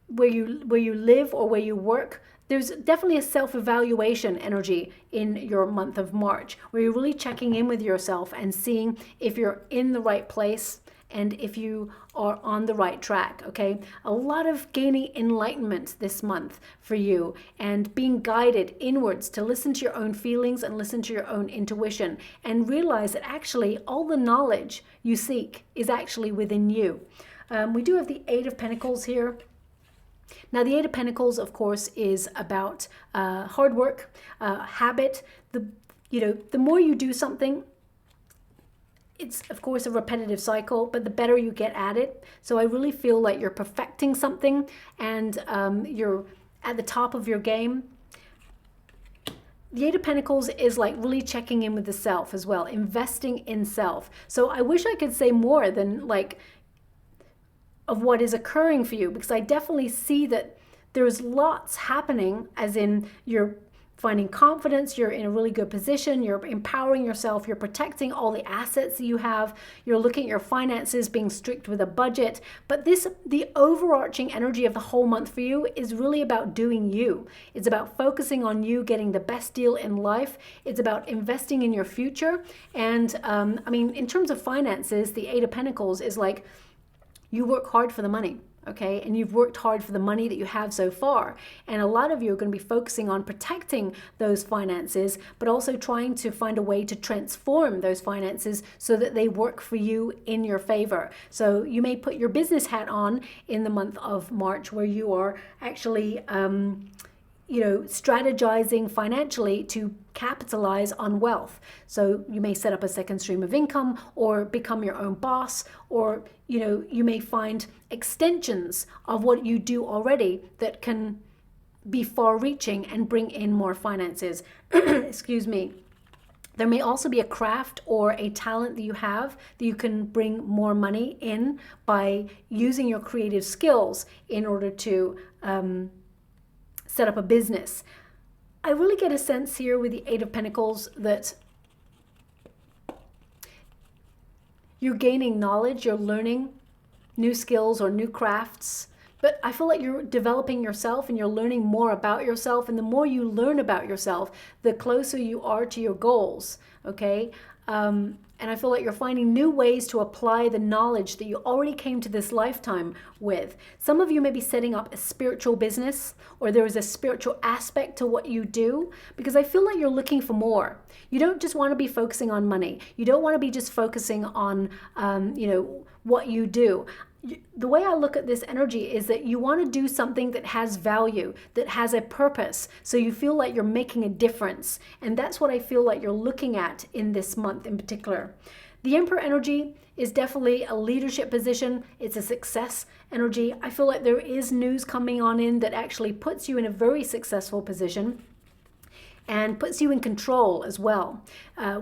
where you live or where you work, there's definitely a self-evaluation energy in your month of March, where you're really checking in with yourself and seeing if you're in the right place and if you are on the right track, okay? A lot of gaining enlightenment this month for you and being guided inwards to listen to your own feelings and listen to your own intuition and realize that actually all the knowledge you seek is actually within you. We do have the Eight of Pentacles here. Now, the Eight of Pentacles, of course, is about hard work, habit. The more you do something, it's, of course, a repetitive cycle, but the better you get at it. So I really feel like you're perfecting something and you're at the top of your game. The Eight of Pentacles is like really checking in with the self as well, investing in self. So I wish I could say more than like of what is occurring for you, because I definitely see that there's lots happening, as in you're finding confidence, you're in a really good position, you're empowering yourself, you're protecting all the assets that you have, you're looking at your finances, being strict with a budget. But the overarching energy of the whole month for you is really about doing you. It's about focusing on you getting the best deal in life. It's about investing in your future. And I mean, in terms of finances, the Eight of Pentacles is like, you work hard for the money, okay? And you've worked hard for the money that you have so far. And a lot of you are going to be focusing on protecting those finances, but also trying to find a way to transform those finances so that they work for you in your favor. So you may put your business hat on in the month of March, where you are actually strategizing financially to capitalize on wealth. So you may set up a second stream of income or become your own boss, or you may find extensions of what you do already that can be far-reaching and bring in more finances. Excuse me. There may also be a craft or a talent that you have that you can bring more money in by using your creative skills in order to set up a business. I really get a sense here with the Eight of Pentacles that you're gaining knowledge, you're learning new skills or new crafts, but I feel like you're developing yourself and you're learning more about yourself. And the more you learn about yourself, the closer you are to your goals, okay? And I feel like you're finding new ways to apply the knowledge that you already came to this lifetime with. Some of you may be setting up a spiritual business, or there is a spiritual aspect to what you do, because I feel like you're looking for more. You don't just want to be focusing on money. You don't want to be just focusing on, what you do. The way I look at this energy is that you want to do something that has value, that has a purpose, so you feel like you're making a difference. And that's what I feel like you're looking at in this month in particular. The Emperor energy is definitely a leadership position. It's a success energy. I feel like there is news coming on in that actually puts you in a very successful position and puts you in control as well.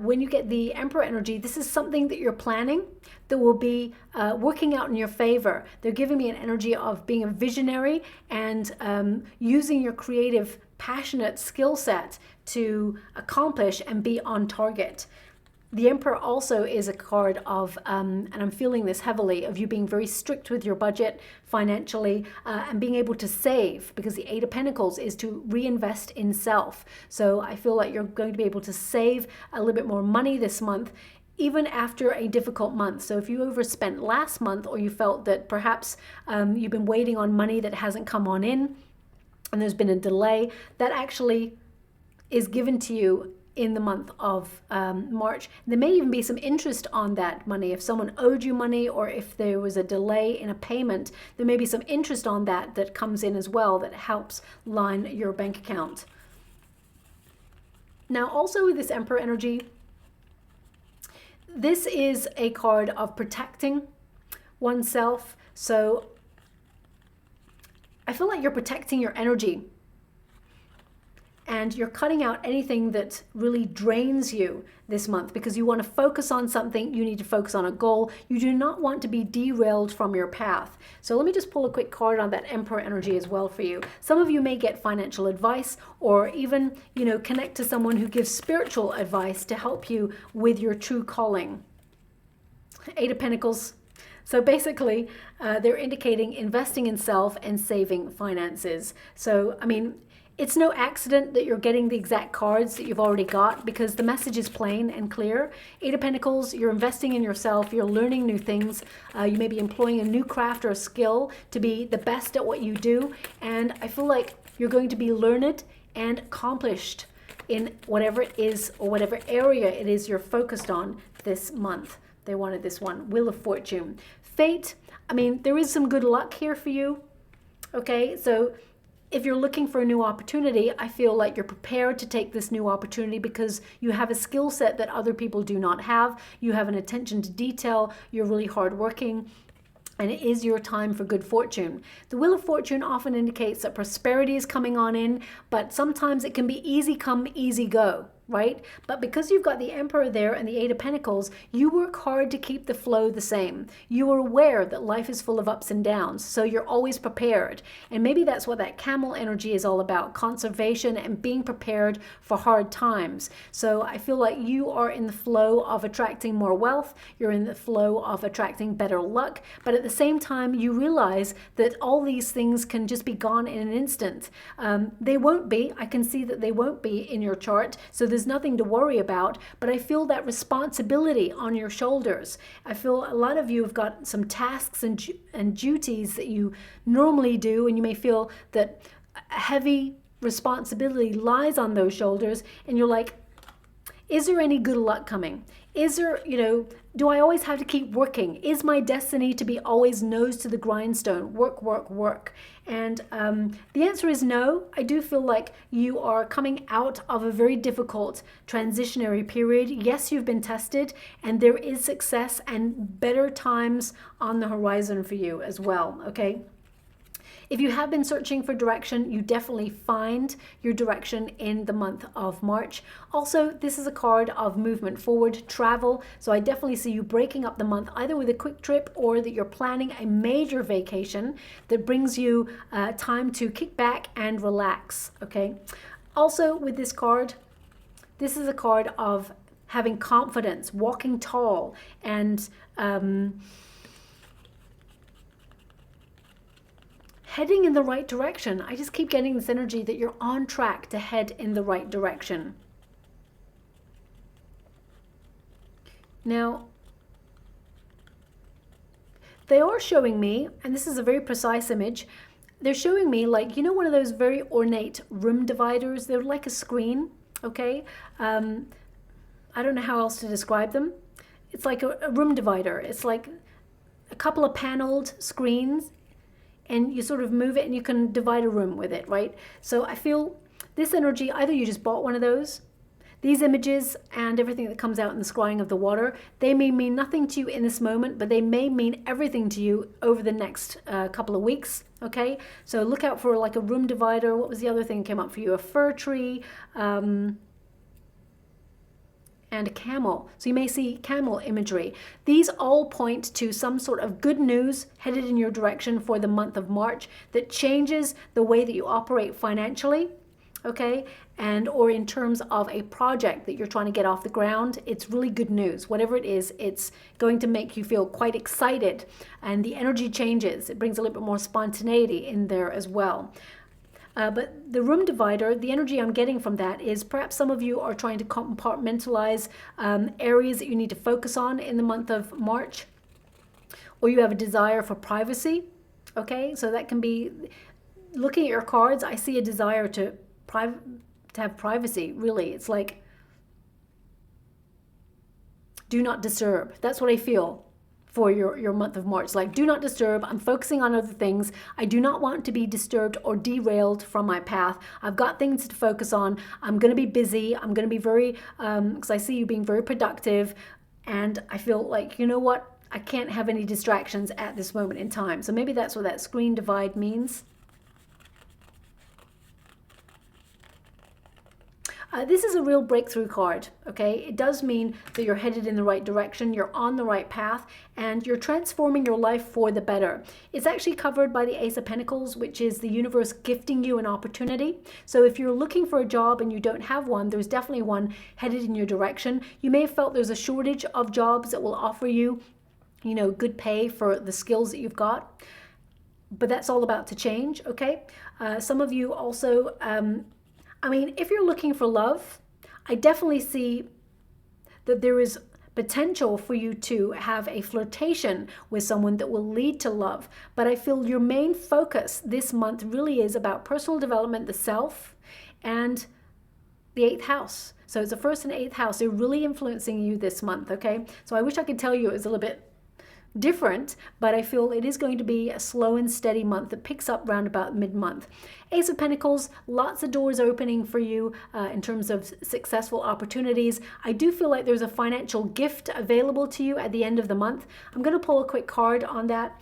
When you get the Emperor energy, this is something that you're planning that will be working out in your favor. They're giving me an energy of being a visionary and using your creative, passionate skill set to accomplish and be on target. The Emperor also is a card of, and I'm feeling this heavily, of you being very strict with your budget financially and being able to save, because the Eight of Pentacles is to reinvest in self. So I feel like you're going to be able to save a little bit more money this month, even after a difficult month. So if you overspent last month, or you felt that perhaps you've been waiting on money that hasn't come on in and there's been a delay, that actually is given to you in the month of March. There may even be some interest on that money. If someone owed you money, or if there was a delay in a payment, there may be some interest on that comes in as well, that helps line your bank account. Now, also with this Emperor energy, this is a card of protecting oneself. So I feel like you're protecting your energy, and you're cutting out anything that really drains you this month, because you want to focus on something. You need to focus on a goal. You do not want to be derailed from your path. So let me just pull a quick card on that Emperor energy as well for you. Some of you may get financial advice, or even, connect to someone who gives spiritual advice to help you with your true calling. Eight of Pentacles. So basically, they're indicating investing in self and saving finances. So, I mean, it's no accident that you're getting the exact cards that you've already got, because the message is plain and clear. Eight of Pentacles, you're investing in yourself, you're learning new things. You may be employing a new craft or a skill to be the best at what you do. And I feel like you're going to be learned and accomplished in whatever it is or whatever area it is you're focused on this month. They wanted this one, Wheel of Fortune. Fate, I mean, there is some good luck here for you. Okay, so if you're looking for a new opportunity, I feel like you're prepared to take this new opportunity because you have a skill set that other people do not have. You have an attention to detail. You're really hardworking. And it is your time for good fortune. The Wheel of Fortune often indicates that prosperity is coming on in, but sometimes it can be easy come, easy go, right? But because you've got the Emperor there and the Eight of Pentacles, you work hard to keep the flow the same. You are aware that life is full of ups and downs, so you're always prepared. And maybe that's what that camel energy is all about, conservation and being prepared for hard times. So I feel like you are in the flow of attracting more wealth. You're in the flow of attracting better luck. But at the same time, you realize that all these things can just be gone in an instant. They won't be. I can see that they won't be in your chart. So there's nothing to worry about, but I feel that responsibility on your shoulders. I feel a lot of you have got some tasks and duties that you normally do, and you may feel that a heavy responsibility lies on those shoulders, and you're like, is there any good luck coming? Is there, do I always have to keep working? Is my destiny to be always nose to the grindstone? Work, work, work. And the answer is no. I do feel like you are coming out of a very difficult transitionary period. Yes, you've been tested, and there is success and better times on the horizon for you as well, okay? If you have been searching for direction, you definitely find your direction in the month of March. Also, this is a card of movement forward, travel. So I definitely see you breaking up the month either with a quick trip or that you're planning a major vacation that brings you time to kick back and relax, okay? Also with this card, this is a card of having confidence, walking tall, and heading in the right direction. I just keep getting this energy that you're on track to head in the right direction. Now, they are showing me, and this is a very precise image, they're showing me like, one of those very ornate room dividers. They're like a screen, okay? I don't know how else to describe them. It's like a room divider. It's like a couple of paneled screens, and you sort of move it and you can divide a room with it, right? So I feel this energy, either you just bought one of those, these images and everything that comes out in the scrying of the water, they may mean nothing to you in this moment, but they may mean everything to you over the next couple of weeks, okay? So look out for like a room divider. What was the other thing that came up for you? A fir tree, and a camel. So you may see camel imagery. These all point to some sort of good news headed in your direction for the month of March that changes the way that you operate financially, okay? And or in terms of a project that you're trying to get off the ground. It's really good news. Whatever it is, it's going to make you feel quite excited, and the energy changes. It brings a little bit more spontaneity in there as well. But the room divider, the energy I'm getting from that is perhaps some of you are trying to compartmentalize areas that you need to focus on in the month of March, or you have a desire for privacy, okay? So that can be, looking at your cards, I see a desire to have privacy, really. It's like, do not disturb. That's what I feel for your month of March. Like, do not disturb. I'm focusing on other things. I do not want to be disturbed or derailed from my path. I've got things to focus on. I'm going to be busy. I'm going to be very, because I see you being very productive. And I feel like, you know what? I can't have any distractions at this moment in time. So maybe that's what that screen divide means. This is a real breakthrough card, okay? It does mean that you're headed in the right direction, you're on the right path, and you're transforming your life for the better. It's actually covered by the Ace of Pentacles, which is the universe gifting you an opportunity. So if you're looking for a job and you don't have one, there's definitely one headed in your direction. You may have felt there's a shortage of jobs that will offer you you know, good pay for the skills that you've got. But that's all about to change, okay? Some of you also, I mean, if you're looking for love, I definitely see that there is potential for you to have a flirtation with someone that will lead to love. But I feel your main focus this month really is about personal development, the self, and the 8th house. So it's the 1st and 8th house. They're really influencing you this month, okay? So I wish I could tell you it was a little bit different, but I feel it is going to be a slow and steady month that picks up round about mid-month. Ace of Pentacles, lots of doors opening for you in terms of successful opportunities. I do feel like there's a financial gift available to you at the end of the month. I'm going to pull a quick card on that.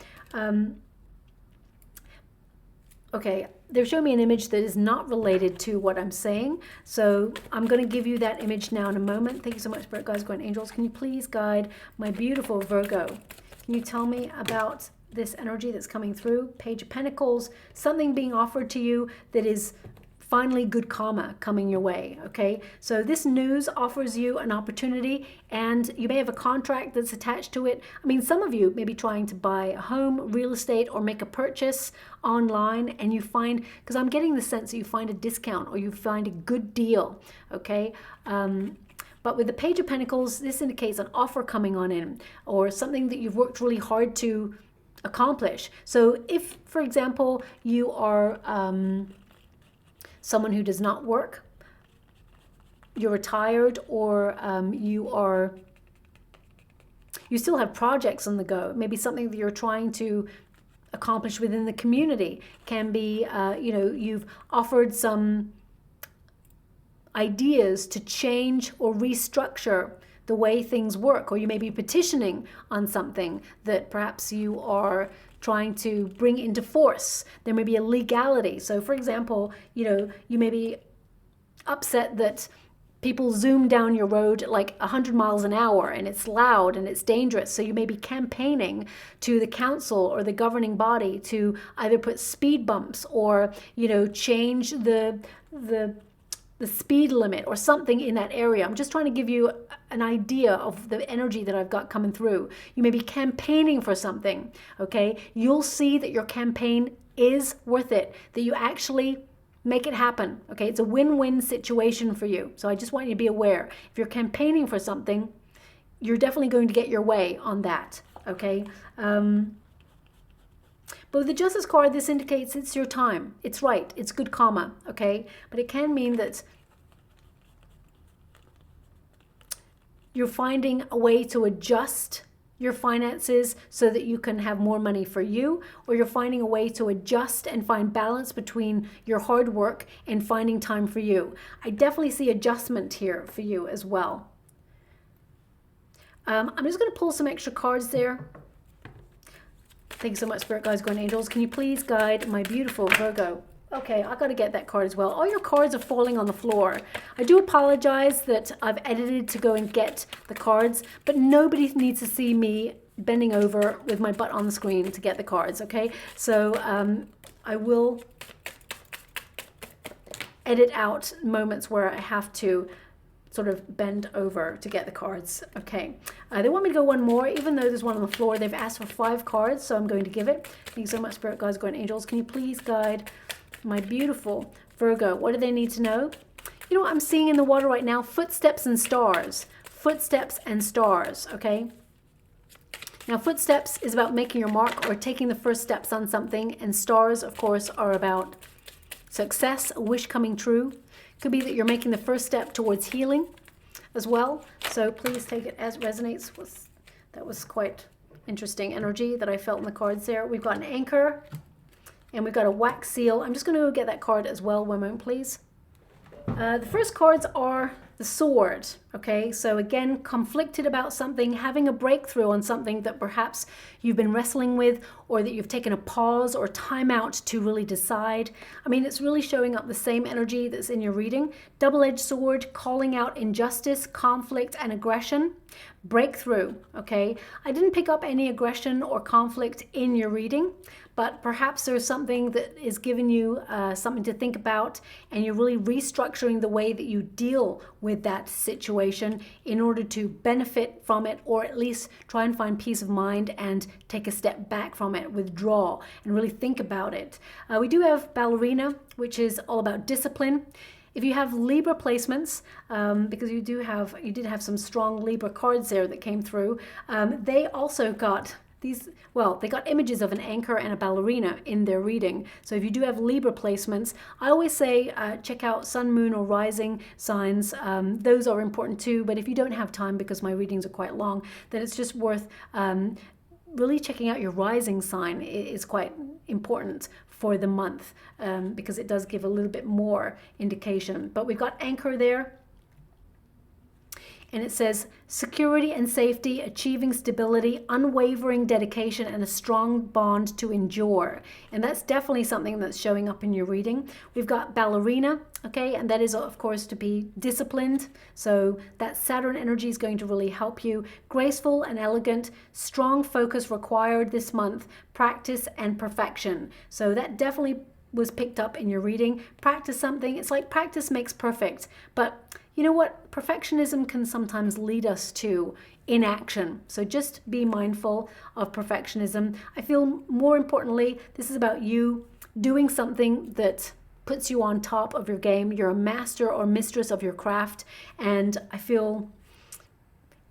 Okay, they're showing me an image that is not related to what I'm saying. So I'm going to give you that image now in a moment. Thank you so much, Spirit Guides, Guardian Angels. Can you please guide my beautiful Virgo? Can you tell me about this energy that's coming through? Page of Pentacles, something being offered to you that is finally good karma coming your way, okay? So this news offers you an opportunity, and you may have a contract that's attached to it. I mean, some of you may be trying to buy a home, real estate, or make a purchase online, and you find, because I'm getting the sense that you find a discount or you find a good deal, okay? But with the Page of Pentacles, this indicates an offer coming on in, or something that you've worked really hard to accomplish. So if, for example, you are someone who does not work, you're retired, or you still have projects on the go, maybe something that you're trying to accomplish within the community, can be, you know, you've offered some ideas to change or restructure the way things work, or you may be petitioning on something that perhaps you are trying to bring into force. There may be a legality. So for example, you know, you may be upset that people zoom down your road at like 100 miles an hour and it's loud and it's dangerous. So you may be campaigning to the council or the governing body to either put speed bumps or, you know, change the speed limit or something in that area. I'm just trying to give you an idea of the energy that I've got coming through. You may be campaigning for something, okay? You'll see that your campaign is worth it, that you actually make it happen, okay? It's a win-win situation for you. So I just want you to be aware. If you're campaigning for something, you're definitely going to get your way on that, okay? But with the Justice card, this indicates it's your time. It's right. It's good karma, okay? But it can mean that you're finding a way to adjust your finances so that you can have more money for you, or you're finding a way to adjust and find balance between your hard work and finding time for you. I definitely see adjustment here for you as well. I'm just going to pull some extra cards there. Thank you so much, Spirit Guides, Guardian Angels. Can you please guide my beautiful Virgo? Okay, I got to get that card as well. All your cards are falling on the floor. I do apologize that I've edited to go and get the cards, but nobody needs to see me bending over with my butt on the screen to get the cards, okay? So I will edit out moments where I have to sort of bend over to get the cards. Okay, they want me to go one more, even though there's one on the floor. They've asked for 5 cards, so I'm going to give it. Thank you so much, Spirit Guides, Guardian Angels. Can you please guide my beautiful Virgo? What do they need to know? You know what I'm seeing in the water right now? Footsteps and stars. Footsteps and stars, okay? Now, footsteps is about making your mark or taking the first steps on something, and stars, of course, are about success, a wish coming true. Could be that you're making the first step towards healing as well. So please take it as it resonates. That was quite interesting energy that I felt in the cards there. We've got an anchor and we've got a wax seal. I'm just going to get that card as well. One moment, please. The first cards are the sword, okay? So again, conflicted about something, having a breakthrough on something that perhaps you've been wrestling with, or that you've taken a pause or time out to really decide. I mean, it's really showing up the same energy that's in your reading. Double-edged sword, calling out injustice, conflict, and aggression. Breakthrough, okay? I didn't pick up any aggression or conflict in your reading, but perhaps there's something that is giving you something to think about, and you're really restructuring the way that you deal with that situation. situation in order to benefit from it, or at least try and find peace of mind and take a step back from it, withdraw and really think about it. We do have ballerina, which is all about discipline. If you have Libra placements, because you did have some strong Libra cards there that came through, they also got these, well, they got images of an anchor and a ballerina in their reading. So if you do have Libra placements, I always say check out sun, moon, or rising signs. Those are important too, but if you don't have time, because my readings are quite long, then it's just worth really checking out your rising sign. Is quite important for the month, because it does give a little bit more indication. But we've got anchor there, and it says security and safety, achieving stability, unwavering dedication, and a strong bond to endure. And that's definitely something that's showing up in your reading. We've got ballerina, okay, and that is of course to be disciplined. So that Saturn energy is going to really help you. Graceful and elegant, strong focus required this month, practice and perfection. So that definitely was picked up in your reading. Practice something. It's like practice makes perfect, but you know what? Perfectionism can sometimes lead us to inaction. So just be mindful of perfectionism. I feel more importantly, this is about you doing something that puts you on top of your game. You're a master or mistress of your craft, and I feel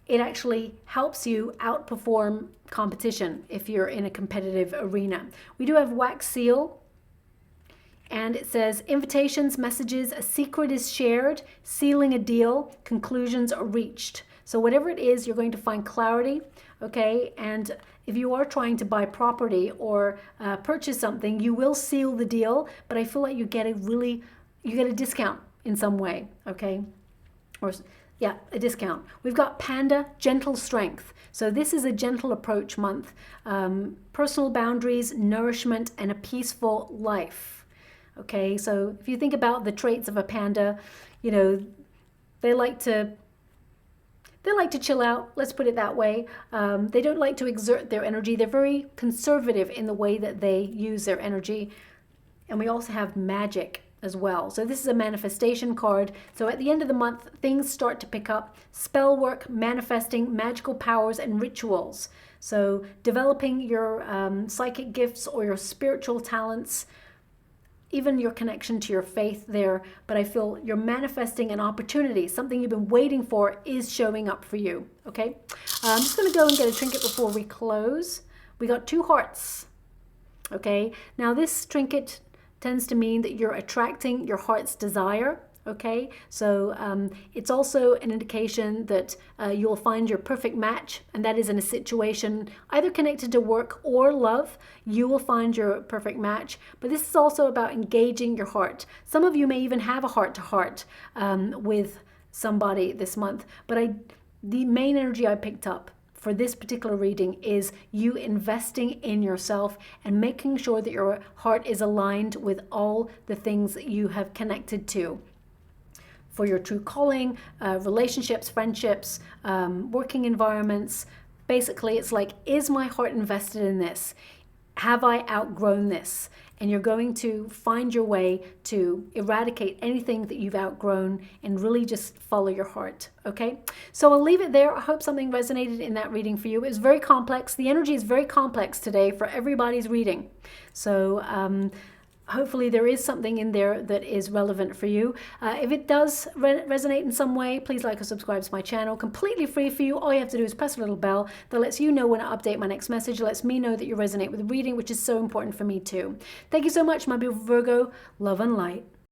it actually helps you outperform competition if you're in a competitive arena. We do have wax seal. And it says, invitations, messages, a secret is shared, sealing a deal, conclusions are reached. So whatever it is, you're going to find clarity, okay? And if you are trying to buy property or purchase something, you will seal the deal, but I feel like you get a discount in some way, okay? Or yeah, a discount. We've got panda, gentle strength. So this is a gentle approach month. Personal boundaries, nourishment, and a peaceful life. Okay, so if you think about the traits of a panda, you know, they like to chill out, let's put it that way. They don't like to exert their energy. They're very conservative in the way that they use their energy. And we also have magic as well. So this is a manifestation card. So at the end of the month, things start to pick up. Spell work, manifesting, magical powers, and rituals. So developing your psychic gifts or your spiritual talents, even your connection to your faith there, but I feel you're manifesting an opportunity. Something you've been waiting for is showing up for you, okay? I'm just gonna go and get a trinket before we close. We got 2 hearts, okay? Now this trinket tends to mean that you're attracting your heart's desire, okay? So it's also an indication that you'll find your perfect match, and that is in a situation either connected to work or love. You will find your perfect match, but this is also about engaging your heart. Some of you may even have a heart-to-heart with somebody this month, but the main energy I picked up for this particular reading is you investing in yourself and making sure that your heart is aligned with all the things that you have connected to. For your true calling, relationships, friendships, working environments. Basically, it's like, is my heart invested in this? Have I outgrown this? And you're going to find your way to eradicate anything that you've outgrown and really just follow your heart, okay? So I'll leave it there. I hope something resonated in that reading for you. It was very complex. The energy is very complex today for everybody's reading. So hopefully there is something in there that is relevant for you. If it does resonate in some way, please like or subscribe to my channel. Completely free for you. All you have to do is press a little bell that lets you know when I update my next message. It lets me know that you resonate with the reading, which is so important for me too. Thank you so much, my beautiful Virgo. Love and light.